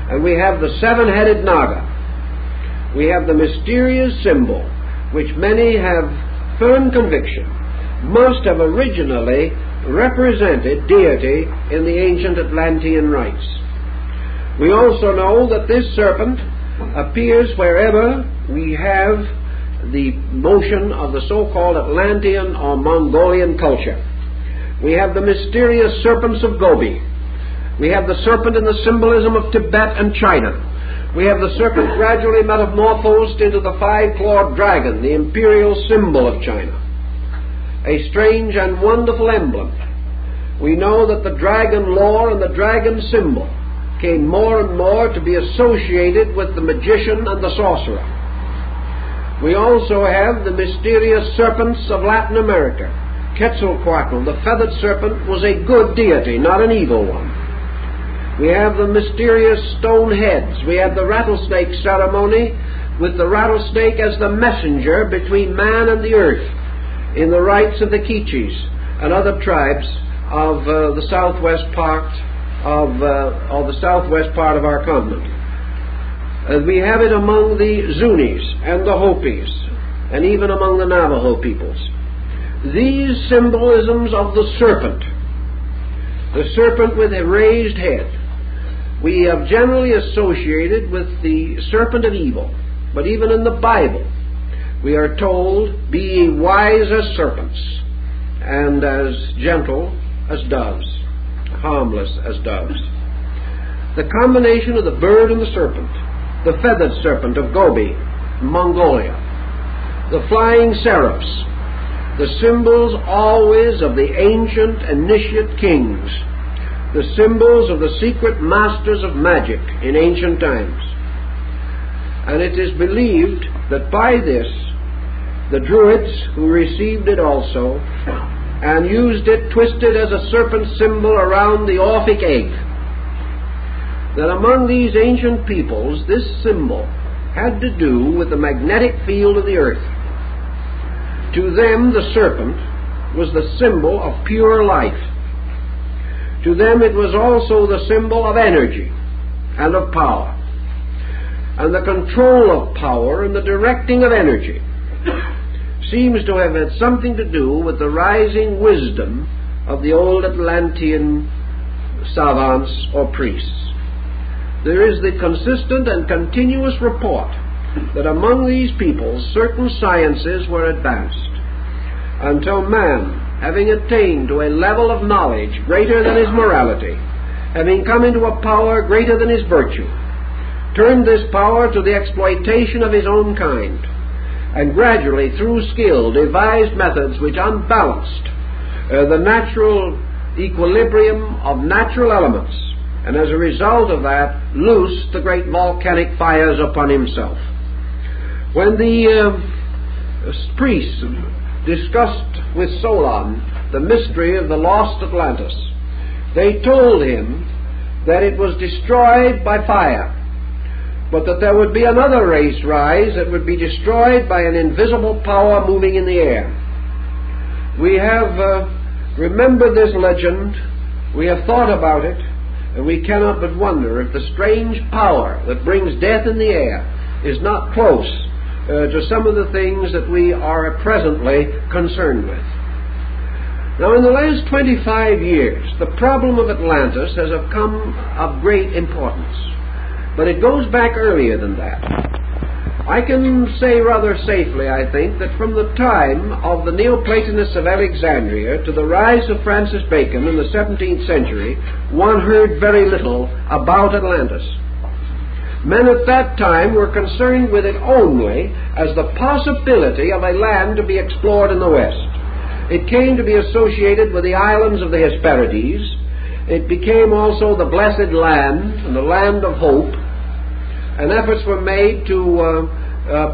And we have the 7-headed Naga. We have the mysterious symbol, which many have firm conviction must have originally represented deity in the ancient Atlantean rites. We also know that this serpent appears wherever we have the motion of the so-called Atlantean or Mongolian culture. We have the mysterious serpents of Gobi. We have the serpent in the symbolism of Tibet and China. We have the serpent gradually metamorphosed into the 5-clawed dragon, the imperial symbol of China. A strange and wonderful emblem. We know that the dragon lore and the dragon symbol came more and more to be associated with the magician and the sorcerer. We also have the mysterious serpents of Latin America. Quetzalcoatl, the feathered serpent, was a good deity, not an evil one. We have the mysterious stone heads. We have the rattlesnake ceremony, with the rattlesnake as the messenger between man and the earth in the rites of the Quiches and other tribes of the southwest part of our continent. We have it among the Zunis and the Hopis, and even among the Navajo peoples. These symbolisms of the serpent with a raised head, we have generally associated with the serpent of evil. But even in the Bible, we are told, "Be ye wise as serpents, and as gentle as doves, harmless as doves." The combination of the bird and the serpent, the feathered serpent of Gobi, Mongolia, the flying seraphs, the symbols always of the ancient initiate kings, the symbols of the secret masters of magic in ancient times. And it is believed that by this, the Druids, who received it also, and used it twisted as a serpent symbol around the Orphic egg. That among these ancient peoples, this symbol had to do with the magnetic field of the earth. To them, the serpent was the symbol of pure life. To them, it was also the symbol of energy and of power. And the control of power and the directing of energy seems to have had something to do with the rising wisdom of the old Atlantean savants or priests. There is the consistent and continuous report that among these peoples certain sciences were advanced, until man, having attained to a level of knowledge greater than his morality, having come into a power greater than his virtue, turned this power to the exploitation of his own kind, and gradually, through skill, devised methods which unbalanced the natural equilibrium of natural elements, and as a result of that, loosed the great volcanic fires upon himself. When the priests discussed with Solon the mystery of the lost Atlantis, they told him that it was destroyed by fire, but that there would be another race rise that would be destroyed by an invisible power moving in the air. We have remembered this legend, we have thought about it, and we cannot but wonder if the strange power that brings death in the air is not close to some of the things that we are presently concerned with. Now, in the last 25 years, the problem of Atlantis has become of great importance, but it goes back earlier than that. I can say rather safely, I think, that from the time of the Neoplatonists of Alexandria to the rise of Francis Bacon in the 17th century, one heard very little about Atlantis. Men at that time were concerned with it only as the possibility of a land to be explored in the West. It came to be associated with the islands of the Hesperides. It became also the Blessed Land and the Land of Hope, and efforts were made to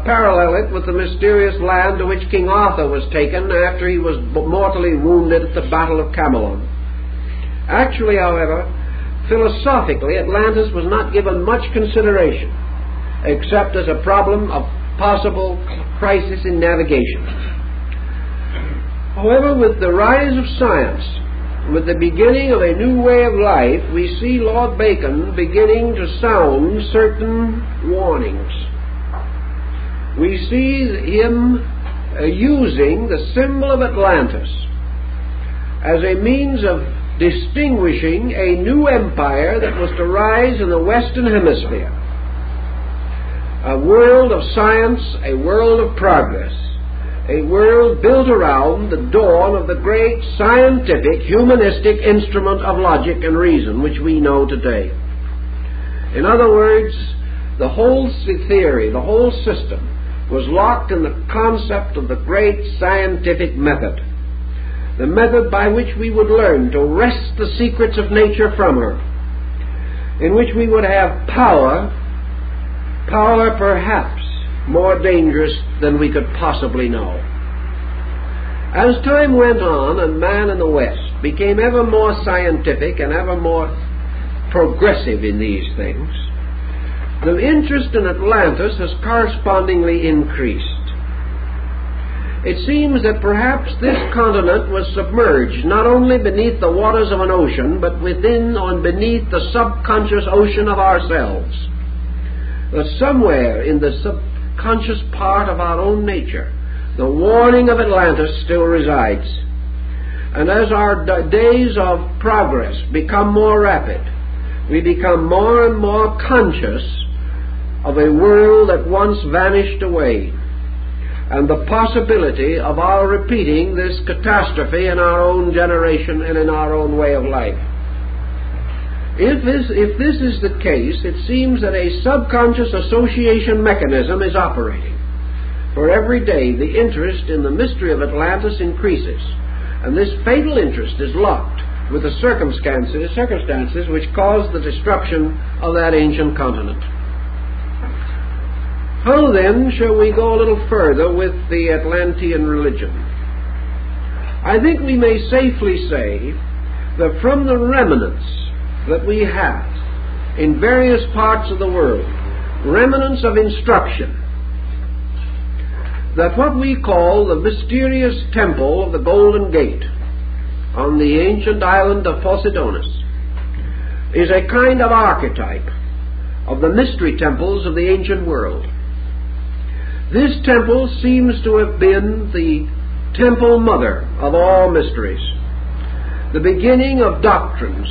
parallel it with the mysterious land to which King Arthur was taken after he was mortally wounded at the Battle of Camelon. Actually, however, philosophically, Atlantis was not given much consideration, except as a problem of possible crisis in navigation. However, with the rise of science, with the beginning of a new way of life, we see Lord Bacon beginning to sound certain warnings. We see him using the symbol of Atlantis as a means of distinguishing a new empire that was to rise in the Western Hemisphere. A world of science, a world of progress, a world built around the dawn of the great scientific, humanistic instrument of logic and reason which we know today. In other words, the whole theory, the whole system was locked in the concept of the great scientific method, the method by which we would learn to wrest the secrets of nature from her, in which we would have power perhaps more dangerous than we could possibly know. As time went on and man in the West became ever more scientific and ever more progressive in these things, the interest in Atlantis has correspondingly increased. It seems that perhaps this continent was submerged not only beneath the waters of an ocean, but within or beneath the subconscious ocean of ourselves. That somewhere in the subconscious part of our own nature, the warning of Atlantis still resides. And as our days of progress become more rapid, we become more and more conscious of a world that once vanished away, and the possibility of our repeating this catastrophe in our own generation and in our own way of life. If this is the case, it seems that a subconscious association mechanism is operating. For every day the interest in the mystery of Atlantis increases, and this fatal interest is locked with the circumstances which caused the destruction of that ancient continent. How then shall we go a little further with the Atlantean religion? I think we may safely say that from the remnants that we have in various parts of the world, remnants of instruction, that what we call the mysterious temple of the Golden Gate on the ancient island of Poseidonis is a kind of archetype of the mystery temples of the ancient world. This temple seems to have been the temple mother of all mysteries, the beginning of doctrines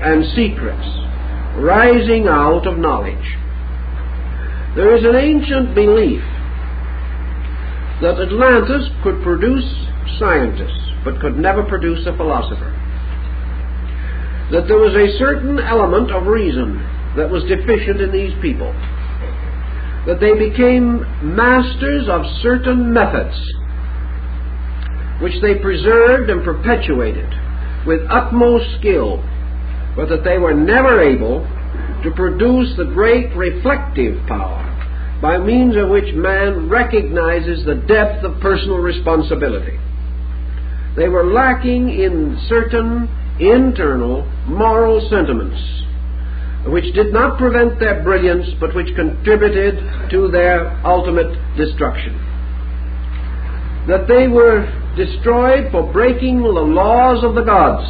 and secrets rising out of knowledge. There is an ancient belief that Atlantis could produce scientists but could never produce a philosopher, that there was a certain element of reason that was deficient in these people, that they became masters of certain methods which they preserved and perpetuated with utmost skill, but that they were never able to produce the great reflective power by means of which man recognizes the depth of personal responsibility. They were lacking in certain internal moral sentiments which did not prevent their brilliance, but which contributed to their ultimate destruction. That they were destroyed for breaking the laws of the gods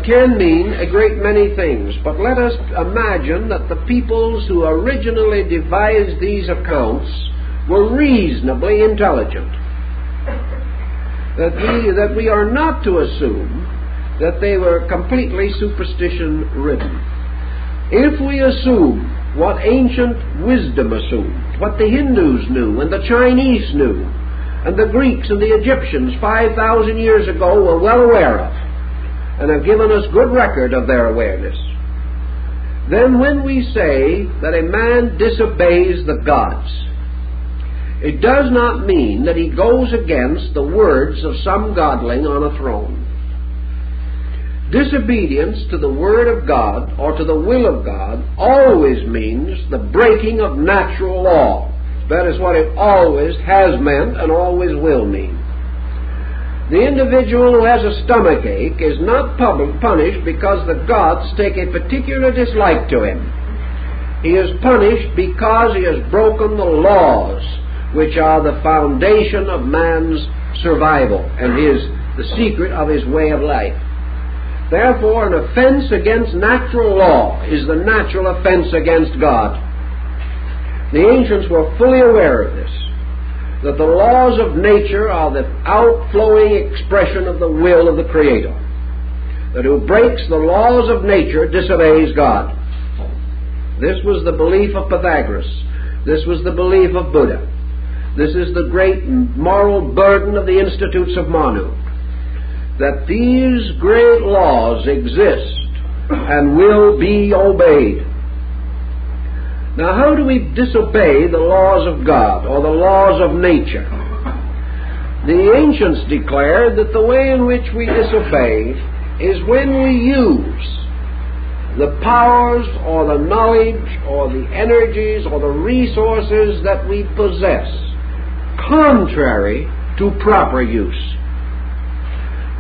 can mean a great many things, but let us imagine that the peoples who originally devised these accounts were reasonably intelligent. That we are not to assume that they were completely superstition-ridden. If we assume what ancient wisdom assumed, what the Hindus knew and the Chinese knew, and the Greeks and the Egyptians 5,000 years ago were well aware of, and have given us good record of their awareness, then when we say that a man disobeys the gods, it does not mean that he goes against the words of some godling on a throne. Disobedience to the Word of God or to the will of God always means the breaking of natural law. That is what it always has meant and always will mean. The individual who has a stomach ache is not punished because the gods take a particular dislike to him. He is punished because he has broken the laws which are the foundation of man's survival and the secret of his way of life. Therefore, an offense against natural law is the natural offense against God. The ancients were fully aware of this, that the laws of nature are the outflowing expression of the will of the Creator. That who breaks the laws of nature disobeys God. This was the belief of Pythagoras. This was the belief of Buddha. This is the great moral burden of the Institutes of Manu, that these great laws exist and will be obeyed. Now, how do we disobey the laws of God or the laws of nature? The ancients declared that the way in which we disobey is when we use the powers or the knowledge or the energies or the resources that we possess contrary to proper use.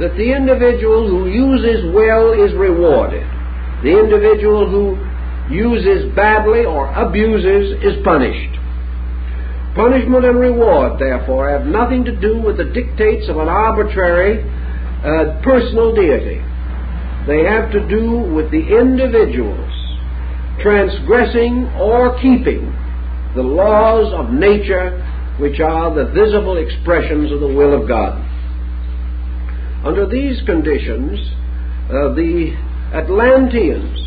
That the individual who uses well is rewarded. The individual who uses badly or abuses is punished. Punishment and reward, therefore, have nothing to do with the dictates of an arbitrary personal deity. They have to do with the individuals transgressing or keeping the laws of nature, which are the visible expressions of the will of God. Under these conditions, the Atlanteans,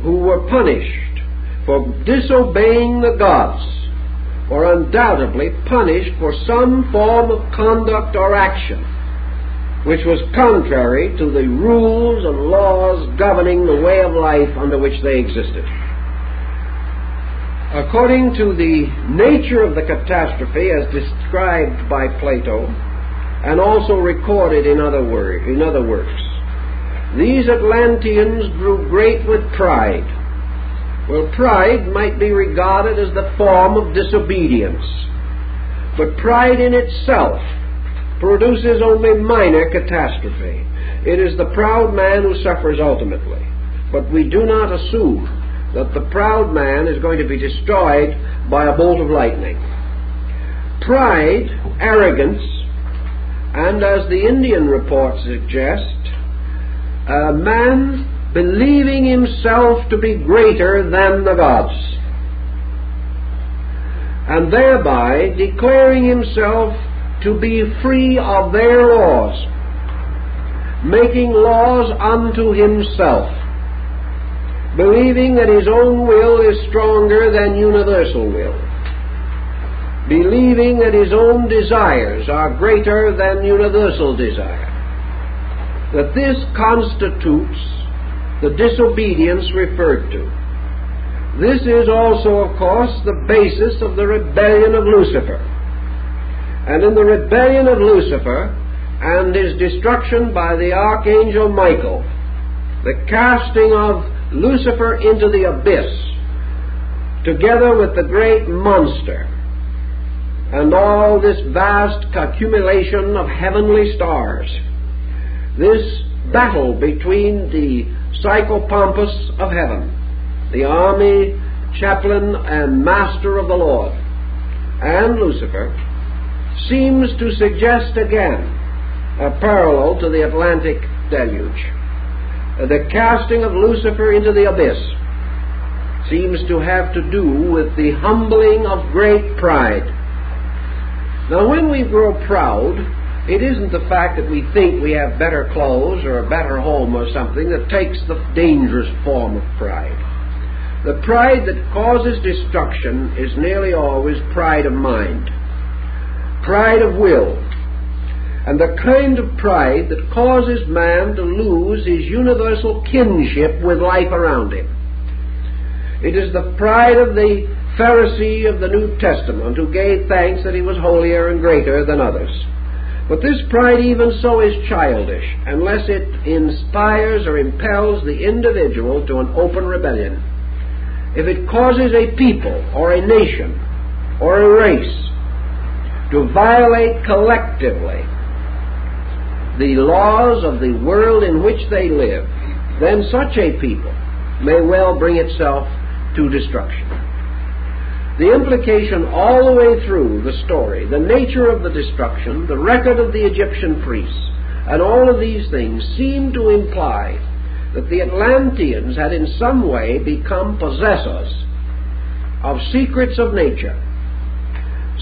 who were punished for disobeying the gods, were undoubtedly punished for some form of conduct or action which was contrary to the rules and laws governing the way of life under which they existed. According to the nature of the catastrophe as described by Plato and also recorded in other works, these Atlanteans grew great with pride. Well, pride might be regarded as the form of disobedience, but pride in itself produces only minor catastrophe. It is the proud man who suffers ultimately. But we do not assume that the proud man is going to be destroyed by a bolt of lightning. Pride, arrogance, and as the Indian reports suggest, a man believing himself to be greater than the gods, and thereby declaring himself to be free of their laws, making laws unto himself, believing that his own will is stronger than universal will, believing that his own desires are greater than universal desire, that this constitutes the disobedience referred to. This is also, of course, the basis of the rebellion of Lucifer. And in the rebellion of Lucifer and his destruction by the archangel Michael, the casting of Lucifer into the abyss, together with the great monster, and all this vast accumulation of heavenly stars, this battle between the psychopompus of heaven, the army, chaplain, and master of the Lord, and Lucifer, seems to suggest again a parallel to the Atlantic deluge. The casting of Lucifer into the abyss seems to have to do with the humbling of great pride. Now, when we grow proud, it isn't the fact that we think we have better clothes or a better home or something that takes the dangerous form of pride. The pride that causes destruction is nearly always pride of mind, pride of will, and the kind of pride that causes man to lose his universal kinship with life around him. It is the pride of the Pharisee of the New Testament who gave thanks that he was holier and greater than others. But this pride even so is childish unless it inspires or impels the individual to an open rebellion. If it causes a people or a nation or a race to violate collectively the laws of the world in which they live, then such a people may well bring itself to destruction. The implication all the way through the story, the nature of the destruction, the record of the Egyptian priests, and all of these things seem to imply that the Atlanteans had in some way become possessors of secrets of nature,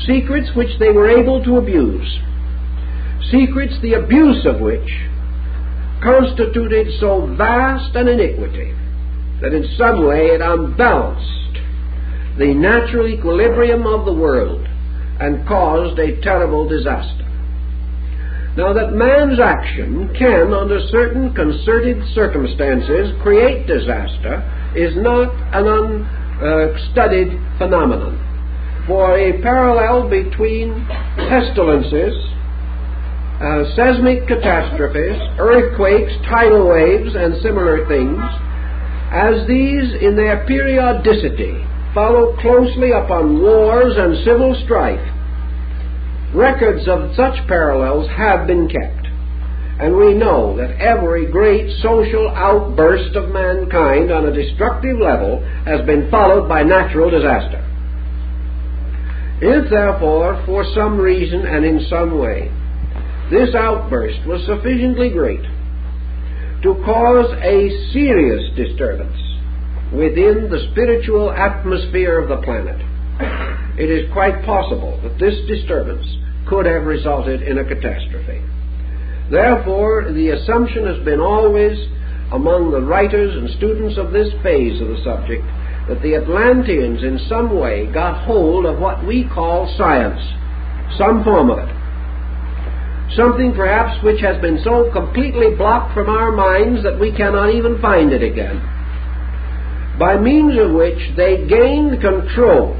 secrets which they were able to abuse, secrets the abuse of which constituted so vast an iniquity that in some way it unbalanced the natural equilibrium of the world and caused a terrible disaster. Now, that man's action can, under certain concerted circumstances, create disaster is not an unstudied phenomenon. For a parallel between pestilences, seismic catastrophes, earthquakes, tidal waves, and similar things, as these in their periodicity follow closely upon wars and civil strife, records of such parallels have been kept. And we know that every great social outburst of mankind on a destructive level has been followed by natural disaster. If, therefore, for some reason and in some way, this outburst was sufficiently great to cause a serious disturbance within the spiritual atmosphere of the planet, it is quite possible that this disturbance could have resulted in a catastrophe. Therefore, the assumption has been always among the writers and students of this phase of the subject that the Atlanteans in some way got hold of what we call science, some form of it. Something perhaps which has been so completely blocked from our minds that we cannot even find it again, by means of which they gained control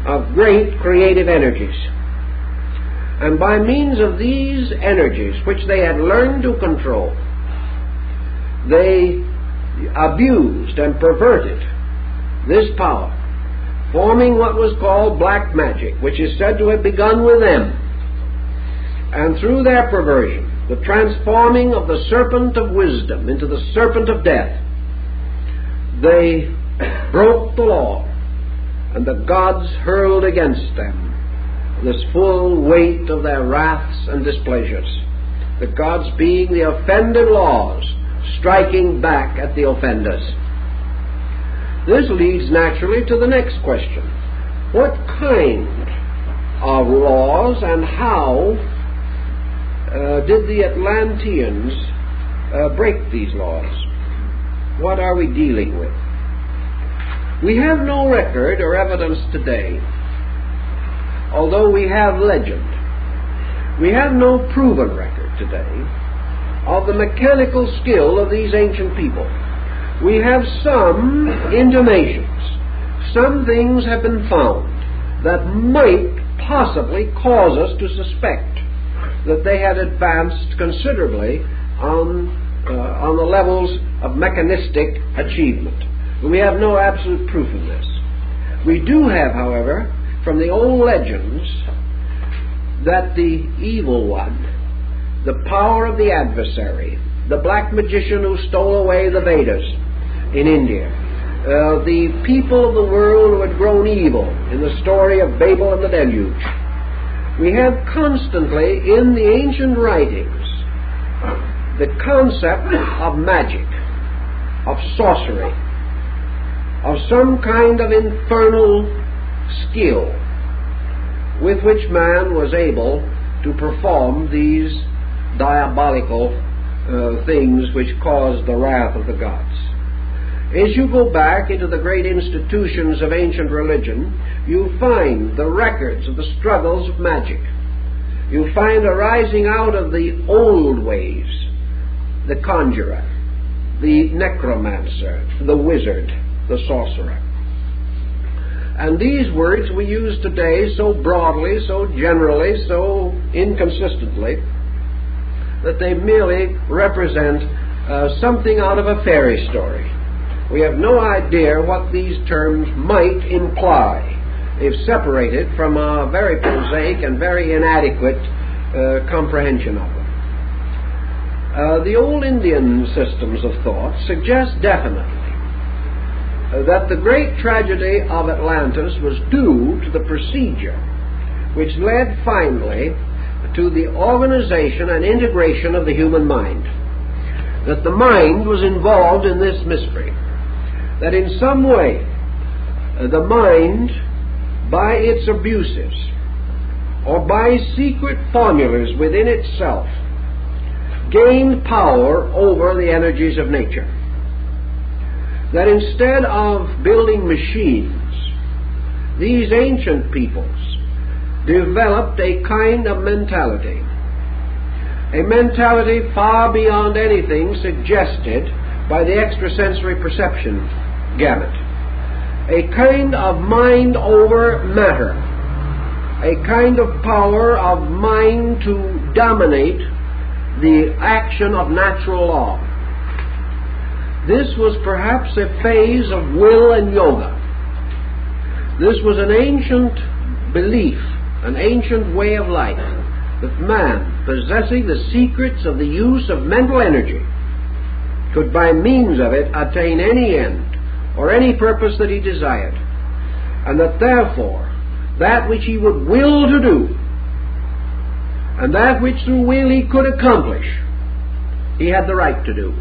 of great creative energies. And by means of these energies, which they had learned to control, they abused and perverted this power, forming what was called black magic, which is said to have begun with them. and through their perversion, the transforming of the serpent of wisdom into the serpent of death, they broke the law, and the gods hurled against them this full weight of their wraths and displeasures, the gods being the offended laws, striking back at the offenders. This leads naturally to the next question. What kind of laws and how did the Atlanteans break these laws? What are we dealing with? We have no record or evidence today, although we have legend. We have no proven record today of the mechanical skill of these ancient people. We have some intimations. Some things have been found that might possibly cause us to suspect that they had advanced considerably on the levels of mechanistic achievement. But we have no absolute proof of this. We do have, however, from the old legends, that the evil one, the power of the adversary, the black magician who stole away the Vedas in India, the people of the world who had grown evil in the story of Babel and the deluge. We have constantly in the ancient writings the concept of magic, of sorcery, of some kind of infernal skill with which man was able to perform these diabolical things which caused the wrath of the gods. As you go back into the great institutions of ancient religion, you find the records of the struggles of magic. You find arising out of the old ways the conjurer, the necromancer, the wizard, the sorcerer. And these words we use today so broadly, so generally, so inconsistently, that they merely represent something out of a fairy story. We have no idea what these terms might imply if separated from a very prosaic and very inadequate comprehension of them. The old Indian systems of thought suggest definitely that the great tragedy of Atlantis was due to the procedure which led finally to the organization and integration of the human mind. That the mind was involved in this mystery. That in some way the mind, by its abuses or by secret formulas within itself, gained power over the energies of nature. That instead of building machines, these ancient peoples developed a kind of mentality, a mentality far beyond anything suggested by the extrasensory perception gamut, a kind of mind over matter, a kind of power of mind to dominate the action of natural law. This was perhaps a phase of will and yoga. This was an ancient belief, an ancient way of life, that man, possessing the secrets of the use of mental energy, could by means of it attain any end or any purpose that he desired, and that therefore that which he would will to do, and that which through will he could accomplish, he had the right to do.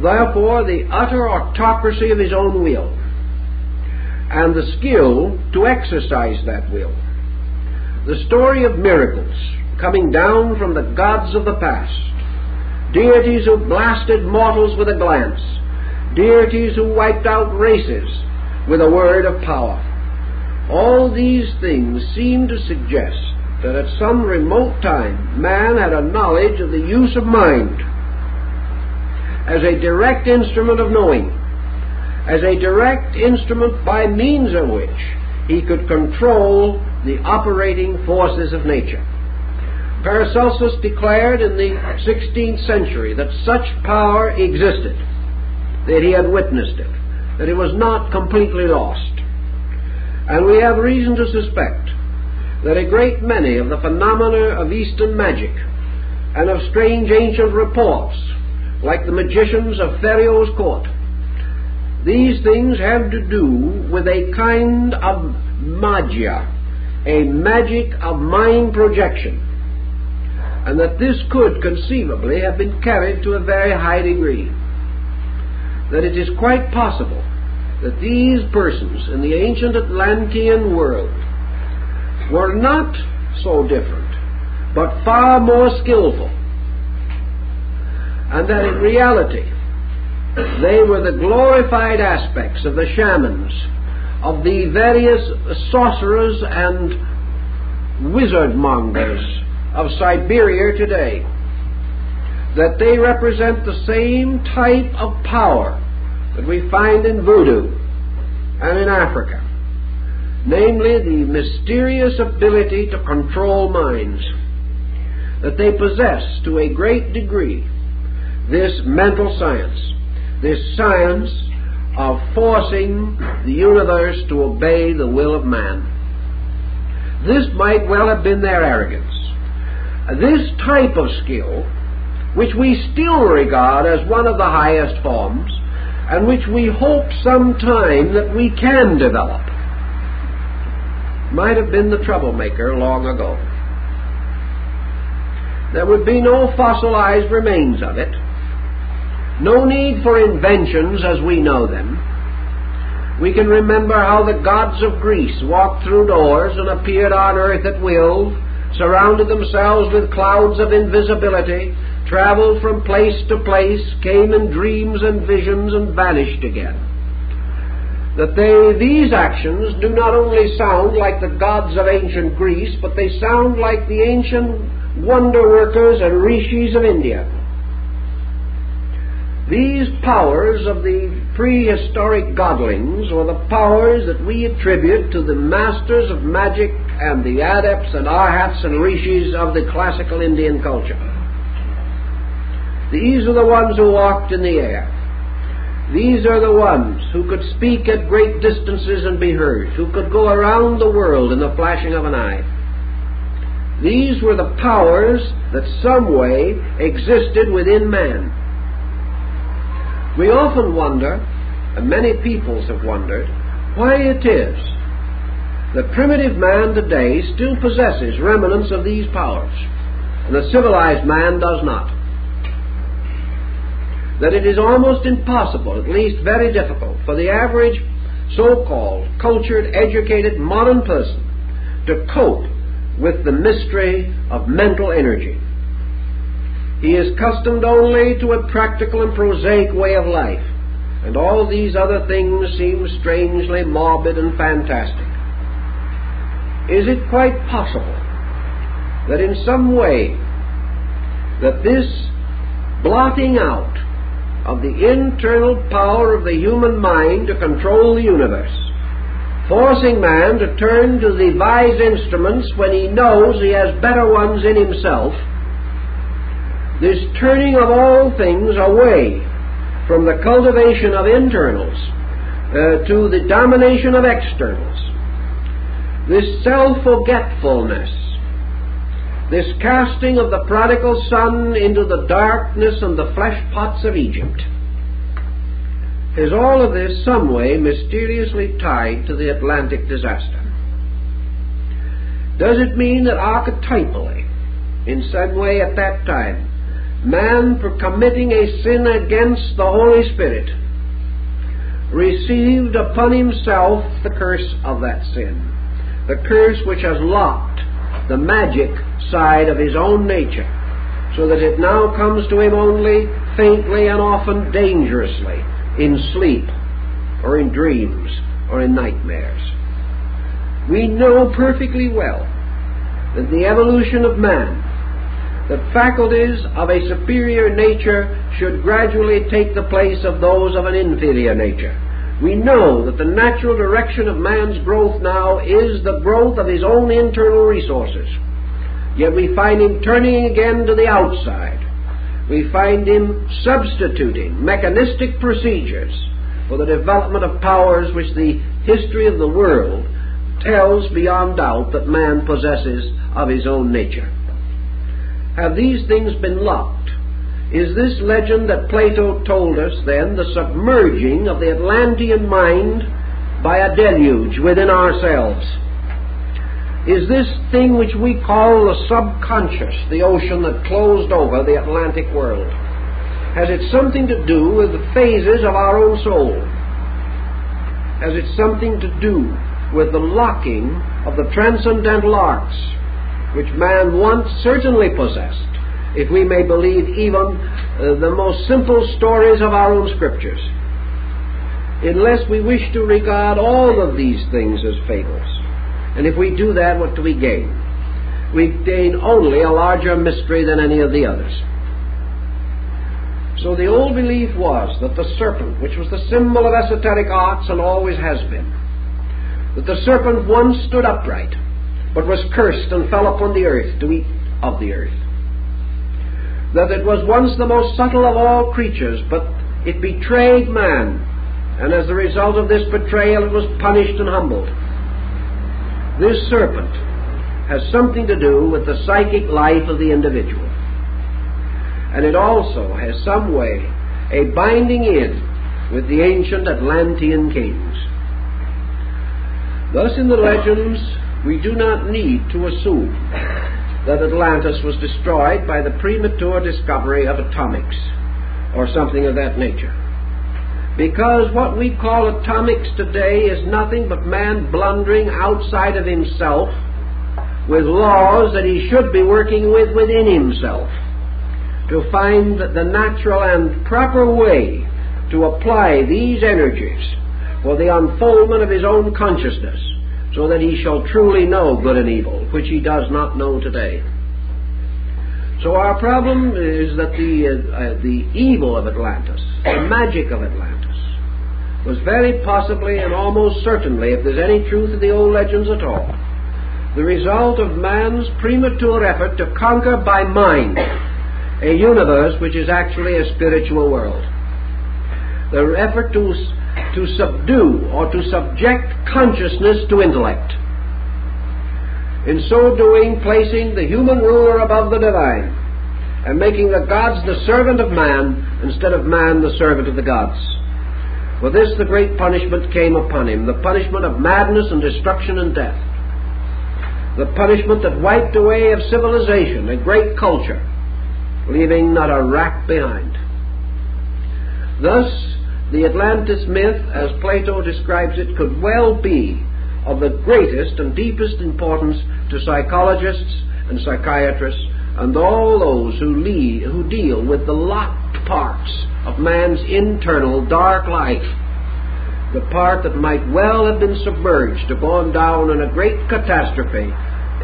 Therefore, the utter autocracy of his own will, and the skill to exercise that will. The story of miracles coming down from the gods of the past, deities who blasted mortals with a glance, deities who wiped out races with a word of power. All these things seem to suggest that at some remote time man had a knowledge of the use of mind as a direct instrument of knowing, as a direct instrument by means of which he could control the operating forces of nature. Paracelsus declared in the 16th century that such power existed, that he had witnessed it, that it was not completely lost. And we have reason to suspect that a great many of the phenomena of Eastern magic and of strange ancient reports, like the magicians of Pharaoh's court, these things have to do with a kind of magia, a magic of mind projection, and that this could conceivably have been carried to a very high degree. That it is quite possible that these persons in the ancient Atlantean world were not so different, but far more skillful, and that in reality they were the glorified aspects of the shamans, of the various sorcerers and wizard mongers of Siberia today, that they represent the same type of power that we find in voodoo and in Africa, namely the mysterious ability to control minds, that they possess to a great degree this mental science, this science of forcing the universe to obey the will of man. This might well have been their arrogance. This type of skill, which we still regard as one of the highest forms, and which we hope sometime that we can develop, might have been the troublemaker long ago. There would be no fossilized remains of it, no need for inventions as we know them. We can remember how the gods of Greece walked through doors and appeared on earth at will, surrounded themselves with clouds of invisibility, traveled from place to place, came in dreams and visions and vanished again. That these actions do not only sound like the gods of ancient Greece, but they sound like the ancient wonder workers and rishis of India. These powers of the prehistoric godlings were the powers that we attribute to the masters of magic and the adepts and arhats and rishis of the classical Indian culture. These are the ones who walked in the air. These are the ones who could speak at great distances and be heard, who could go around the world in the flashing of an eye. These were the powers that some way existed within man. We often wonder, and many peoples have wondered, why it is that primitive man today still possesses remnants of these powers, and the civilized man does not. That it is almost impossible, at least very difficult, for the average so-called cultured, educated, modern person to cope with the mystery of mental energy. He is accustomed only to a practical and prosaic way of life, and all these other things seem strangely morbid and fantastic. Is it quite possible that in some way that this blotting out of the internal power of the human mind to control the universe, forcing man to turn to devise instruments when he knows he has better ones in himself, this turning of all things away from the cultivation of internals to the domination of externals, this self-forgetfulness, this casting of the prodigal son into the darkness and the flesh pots of Egypt, is all of this some way mysteriously tied to the Atlantic disaster? Does it mean that archetypally, in some way at that time, man, for committing a sin against the Holy Spirit, received upon himself the curse of that sin, the curse which has locked the magic side of his own nature, so that it now comes to him only faintly and often dangerously in sleep or in dreams or in nightmares? We know perfectly well that the evolution of man, that faculties of a superior nature should gradually take the place of those of an inferior nature. We know that the natural direction of man's growth now is the growth of his own internal resources. Yet we find him turning again to the outside. We find him substituting mechanistic procedures for the development of powers which the history of the world tells beyond doubt that man possesses of his own nature. Have these things been locked? Is this legend that Plato told us, then, the submerging of the Atlantean mind by a deluge within ourselves? Is this thing which we call the subconscious, the ocean that closed over the Atlantic world, has it something to do with the phases of our own soul? Has it something to do with the locking of the transcendental arts which man once certainly possessed, if we may believe even the most simple stories of our own scriptures? Unless we wish to regard all of these things as fables. And if we do that, what do we gain? We gain only a larger mystery than any of the others. So the old belief was that the serpent, which was the symbol of esoteric arts and always has been, that the serpent once stood upright, but was cursed and fell upon the earth to eat of the earth. That it was once the most subtle of all creatures, but it betrayed man, and as a result of this betrayal it was punished and humbled. This serpent has something to do with the psychic life of the individual. And it also has some way a binding in with the ancient Atlantean kings. Thus in the legends we do not need to assume that Atlantis was destroyed by the premature discovery of atomics or something of that nature. Because what we call atomics today is nothing but man blundering outside of himself with laws that he should be working with within himself to find the natural and proper way to apply these energies for the unfoldment of his own consciousness, so that he shall truly know good and evil, which he does not know today. So our problem is that the evil of Atlantis, the magic of Atlantis, was very possibly and almost certainly, if there's any truth in the old legends at all, the result of man's premature effort to conquer by mind a universe which is actually a spiritual world. The effort to subdue or to subject consciousness to intellect. In so doing, placing the human ruler above the divine and making the gods the servant of man instead of man the servant of the gods. For this the great punishment came upon him, the punishment of madness and destruction and death. The punishment that wiped away of civilization and great culture, leaving not a rack behind. Thus, the Atlantis myth, as Plato describes it, could well be of the greatest and deepest importance to psychologists and psychiatrists and all those who deal with the locked parts of man's internal dark life, the part that might well have been submerged or gone down in a great catastrophe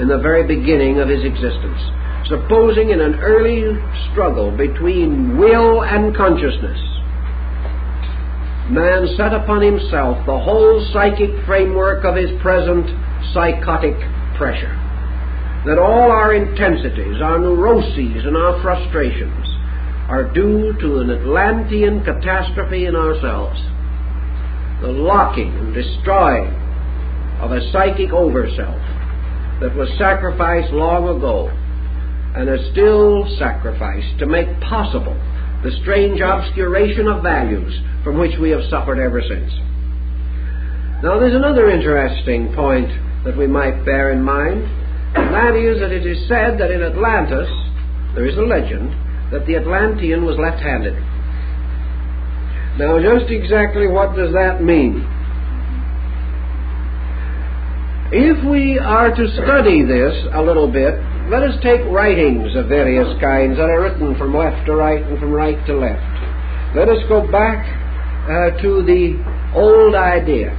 in the very beginning of his existence, supposing in an early struggle between will and consciousness, man set upon himself the whole psychic framework of his present psychotic pressure, that all our intensities, our neuroses, and our frustrations are due to an Atlantean catastrophe in ourselves, the locking and destroying of a psychic overself that was sacrificed long ago and is still sacrificed to make possible the strange obscuration of values from which we have suffered ever since. Now there's another interesting point that we might bear in mind, and that is that it is said that in Atlantis, there is a legend, that the Atlantean was left-handed. Now just exactly what does that mean? If we are to study this a little bit, let us take writings of various kinds that are written from left to right and from right to left. Let us go back to the old idea.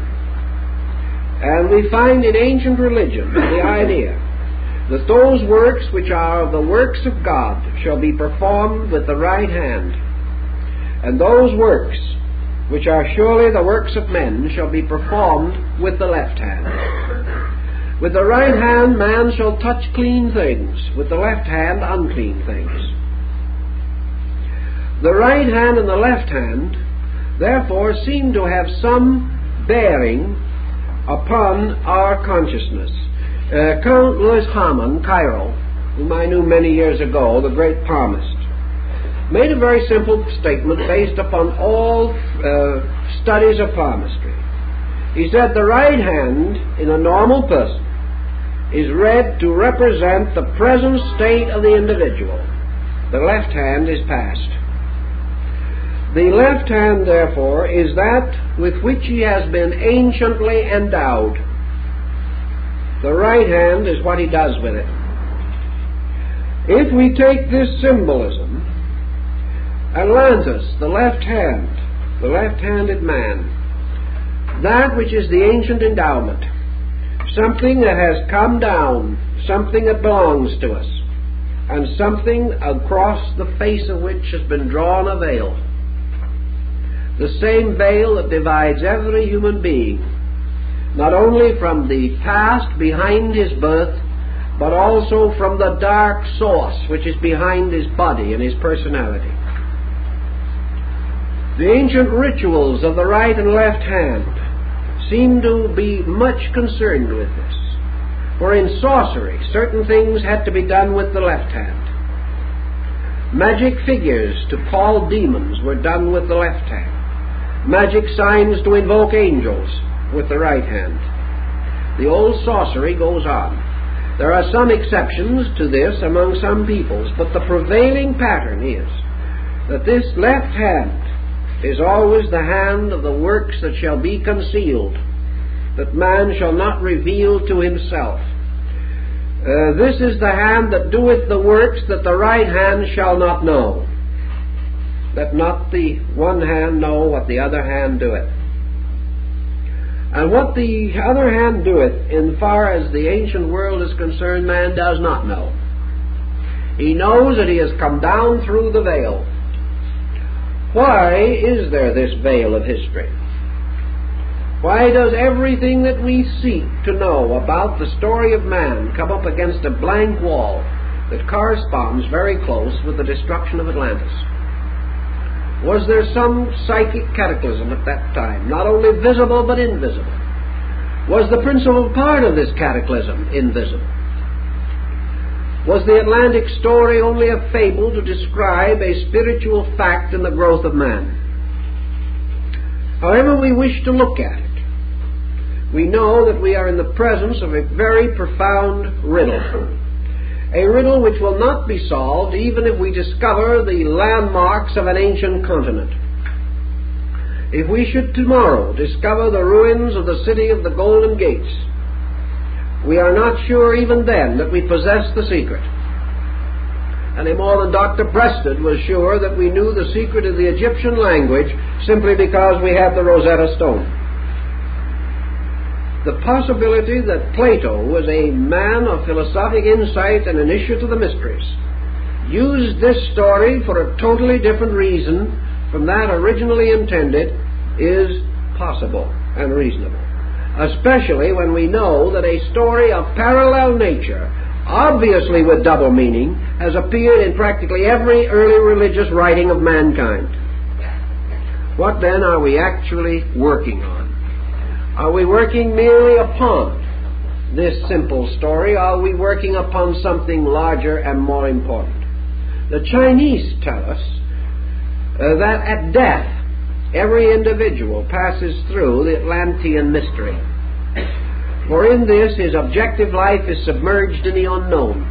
And we find in ancient religion the idea that those works which are the works of God shall be performed with the right hand, and those works which are surely the works of men shall be performed with the left hand. With the right hand man shall touch clean things, with the left hand unclean things. The right hand and the left hand therefore seem to have some bearing upon our consciousness. Count Louis Hamann, Cairo, whom I knew many years ago, the great palmist, made a very simple statement based upon all studies of palmistry. He said the right hand in a normal person is read to represent the present state of the individual. The left hand is past. The left hand, therefore, is that with which he has been anciently endowed. The right hand is what he does with it. If we take this symbolism, Atlantis, the left-handed man, that which is the ancient endowment, something that has come down, something that belongs to us, and something across the face of which has been drawn a veil. The same veil that divides every human being, not only from the past behind his birth, but also from the dark source which is behind his body and his personality. The ancient rituals of the right and left hand seem to be much concerned with this. For in sorcery, certain things had to be done with the left hand. Magic figures to call demons were done with the left hand. Magic signs to invoke angels with the right hand. The old sorcery goes on. There are some exceptions to this among some peoples, but the prevailing pattern is that this left hand is always the hand of the works that shall be concealed, that man shall not reveal to himself. This is the hand that doeth the works that the right hand shall not know. Let not the one hand know what the other hand doeth. And what the other hand doeth, in far as the ancient world is concerned, man does not know. He knows that he has come down through the veil. Why is there this veil of history? Why does everything that we seek to know about the story of man come up against a blank wall that corresponds very close with the destruction of Atlantis? Was there some psychic cataclysm at that time, not only visible but invisible? Was the principal part of this cataclysm invisible? Was the Atlantic story only a fable to describe a spiritual fact in the growth of man? However we wish to look at it, we know that we are in the presence of a very profound riddle. A riddle which will not be solved even if we discover the landmarks of an ancient continent. If we should tomorrow discover the ruins of the city of the Golden Gates, we are not sure even then that we possess the secret, any more than Dr. Preston was sure that we knew the secret of the Egyptian language simply because we had the Rosetta Stone. The possibility that Plato was a man of philosophic insight and initiate to the mysteries used this story for a totally different reason from that originally intended is possible and reasonable, especially when we know that a story of parallel nature, obviously with double meaning, has appeared in practically every early religious writing of mankind. What then are we actually working on? Are we working merely upon this simple story, or are we working upon something larger and more important? The Chinese tell us that at death, every individual passes through the Atlantean mystery. For in this, his objective life is submerged in the unknown.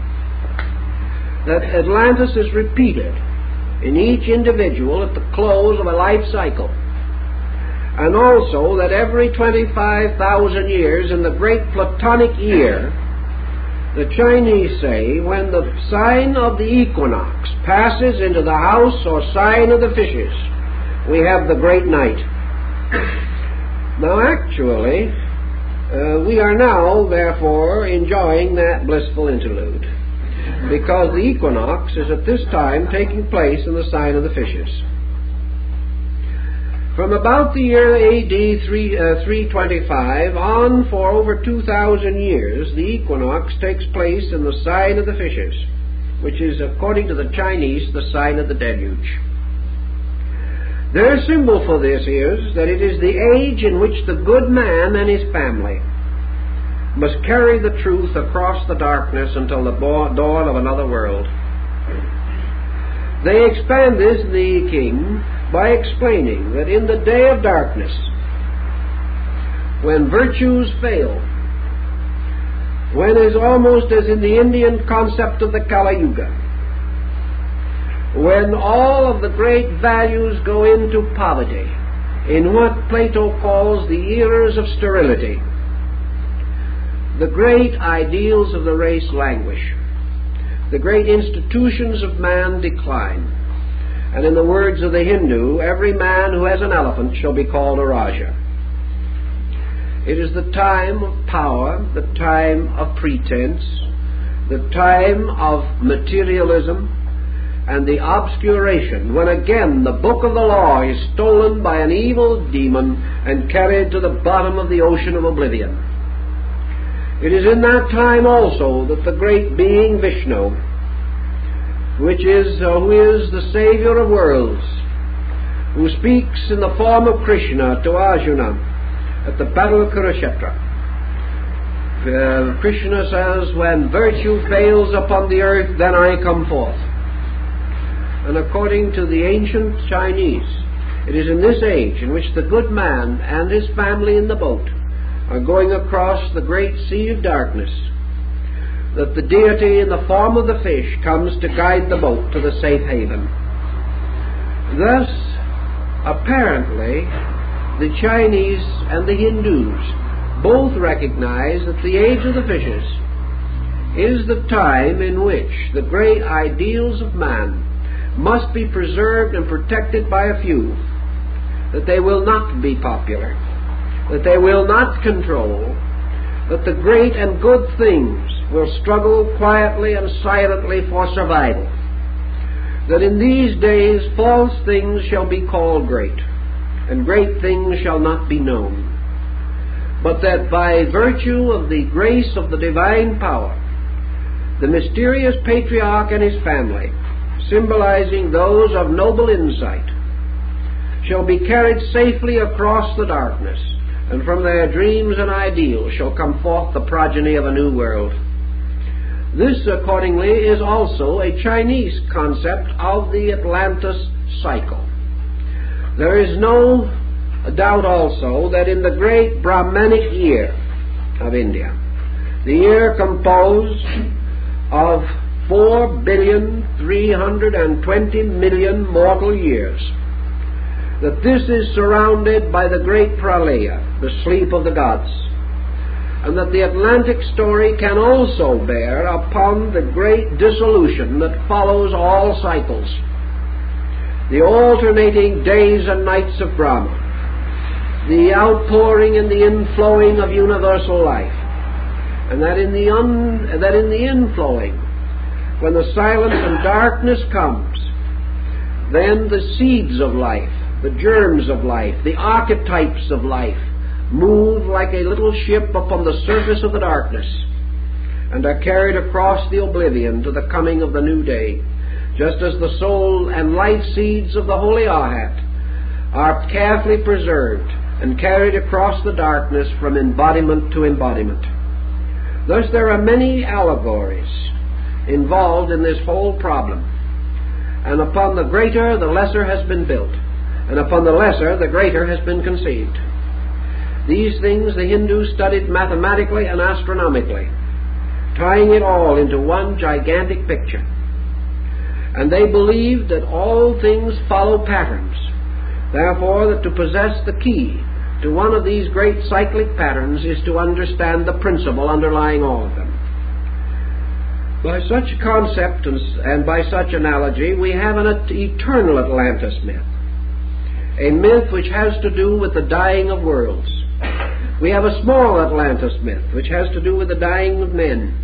That Atlantis is repeated in each individual at the close of a life cycle. And also that every 25,000 years in the great Platonic year, the Chinese say, when the sign of the equinox passes into the house or sign of the fishes, we have the great night. Now actually, we are now, therefore, enjoying that blissful interlude, because the equinox is at this time taking place in the sign of the fishes. From about the year AD 325 on for over 2,000 years, the equinox takes place in the sign of the fishes, which is, according to the Chinese, the sign of the deluge. Their symbol for this is that it is the age in which the good man and his family must carry the truth across the darkness until the dawn of another world. They expand this, the king, by explaining that in the day of darkness, when virtues fail, when is almost as in the Indian concept of the Kali Yuga, when all of the great values go into poverty, in what Plato calls the eras of sterility, the great ideals of the race languish, the great institutions of man decline, and in the words of the Hindu, every man who has an elephant shall be called a Raja. It is the time of power, the time of pretense, the time of materialism, and the obscuration, when again the book of the law is stolen by an evil demon and carried to the bottom of the ocean of oblivion. It is in that time also that the great being Vishnu, who is the Savior of worlds, who speaks in the form of Krishna to Arjuna at the Battle of Kurukshetra. Krishna says, when virtue fails upon the earth, then I come forth. And according to the ancient Chinese, it is in this age in which the good man and his family in the boat are going across the great sea of darkness that the deity in the form of the fish comes to guide the boat to the safe haven. Thus, apparently, the Chinese and the Hindus both recognize that the age of the fishes is the time in which the great ideals of man must be preserved and protected by a few, that they will not be popular, that they will not control, that the great and good things will struggle quietly and silently for survival, that in these days false things shall be called great, and great things shall not be known, but that by virtue of the grace of the divine power, the mysterious patriarch and his family, symbolizing those of noble insight, shall be carried safely across the darkness, and from their dreams and ideals shall come forth the progeny of a new world. This, accordingly, is also a Chinese concept of the Atlantis cycle. There is no doubt also that in the great Brahmanic year of India, the year composed of 4,320,000,000 mortal years, that this is surrounded by the great pralaya, the sleep of the gods, and that the Atlantic story can also bear upon the great dissolution that follows all cycles, the alternating days and nights of Brahma, the outpouring and the inflowing of universal life, and that in the inflowing, when the silence and darkness comes, then the seeds of life, the germs of life, the archetypes of life, move like a little ship upon the surface of the darkness and are carried across the oblivion to the coming of the new day, just as the soul and life seeds of the Holy Arhat are carefully preserved and carried across the darkness from embodiment to embodiment. Thus there are many allegories involved in this whole problem, and upon the greater the lesser has been built, and upon the lesser the greater has been conceived. These things the Hindus studied mathematically and astronomically, tying it all into one gigantic picture. And they believed that all things follow patterns, therefore that to possess the key to one of these great cyclic patterns is to understand the principle underlying all of them. By such concept and by such analogy, we have an eternal Atlantis myth, a myth which has to do with the dying of worlds. We have a small Atlantis myth which has to do with the dying of men,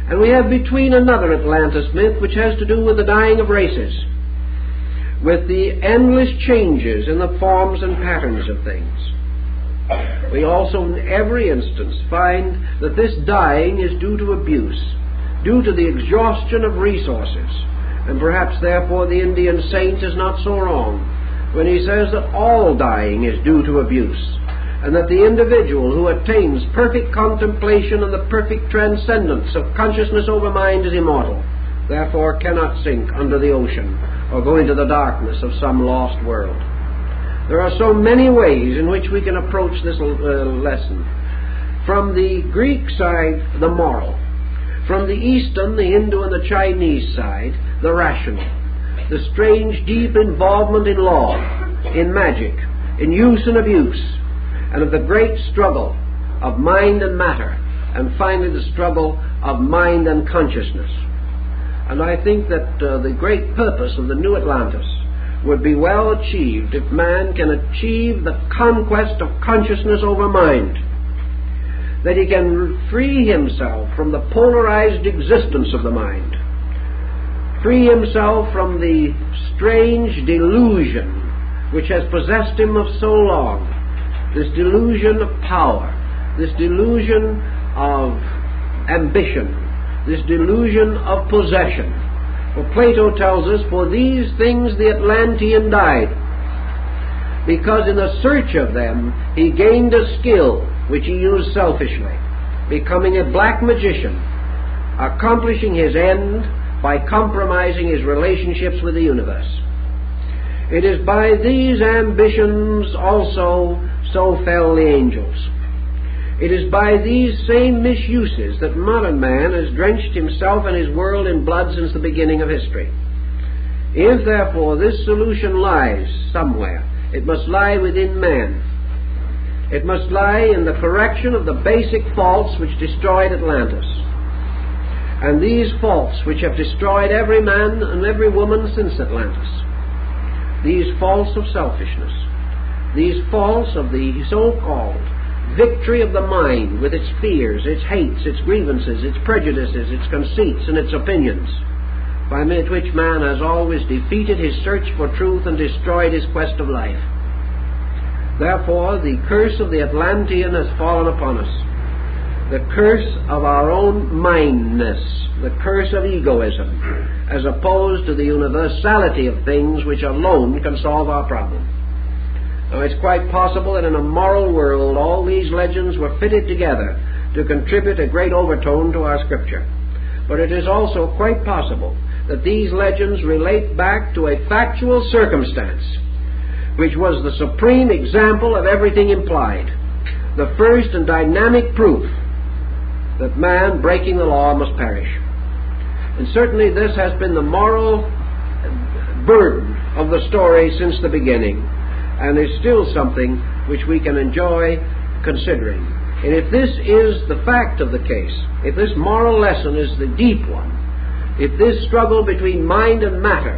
and we have between another Atlantis myth which has to do with the dying of races, with the endless changes in the forms and patterns of things. We also in every instance find that this dying is due to abuse, due to the exhaustion of resources, and perhaps therefore the Indian saint is not so wrong, when he says that all dying is due to abuse, and that the individual who attains perfect contemplation and the perfect transcendence of consciousness over mind is immortal, therefore cannot sink under the ocean or go into the darkness of some lost world. There are so many ways in which we can approach this lesson. From the Greek side, the moral. From the Eastern, the Hindu and the Chinese side, the rational. The strange, deep involvement in law, in magic, in use and abuse, and of the great struggle of mind and matter, and finally the struggle of mind and consciousness. And I think that the great purpose of the New Atlantis would be well achieved if man can achieve the conquest of consciousness over mind, that he can free himself from the polarized existence of the mind, free himself from the strange delusion which has possessed him of so long, this delusion of power, this delusion of ambition, this delusion of possession. For Plato tells us, for these things the Atlantean died, because in the search of them he gained a skill which he used selfishly, becoming a black magician, accomplishing his end by compromising his relationships with the universe. It is by these ambitions also so fell the angels. It is by these same misuses that modern man has drenched himself and his world in blood since the beginning of history. If, therefore, this solution lies somewhere, it must lie within man. It must lie in the correction of the basic faults which destroyed Atlantis. And these faults which have destroyed every man and every woman since Atlantis. These faults of selfishness. These faults of the so-called victory of the mind with its fears, its hates, its grievances, its prejudices, its conceits, and its opinions, by which man has always defeated his search for truth and destroyed his quest of life. Therefore, the curse of the Atlantean has fallen upon us. The curse of our own mindness, the curse of egoism, as opposed to the universality of things which alone can solve our problem. Now, it's quite possible that in a moral world all these legends were fitted together to contribute a great overtone to our Scripture. But it is also quite possible that these legends relate back to a factual circumstance which was the supreme example of everything implied, the first and dynamic proof that man, breaking the law, must perish. And certainly this has been the moral burden of the story since the beginning, and is still something which we can enjoy considering. And if this is the fact of the case, if this moral lesson is the deep one, if this struggle between mind and matter,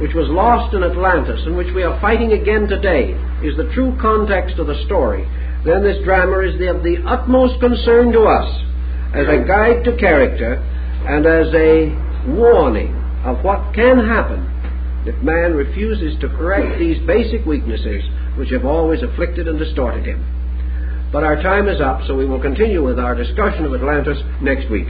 which was lost in Atlantis and which we are fighting again today, is the true context of the story, then this drama is of the utmost concern to us as a guide to character and as a warning of what can happen if man refuses to correct these basic weaknesses which have always afflicted and distorted him. But our time is up, so we will continue with our discussion of Atlantis next week.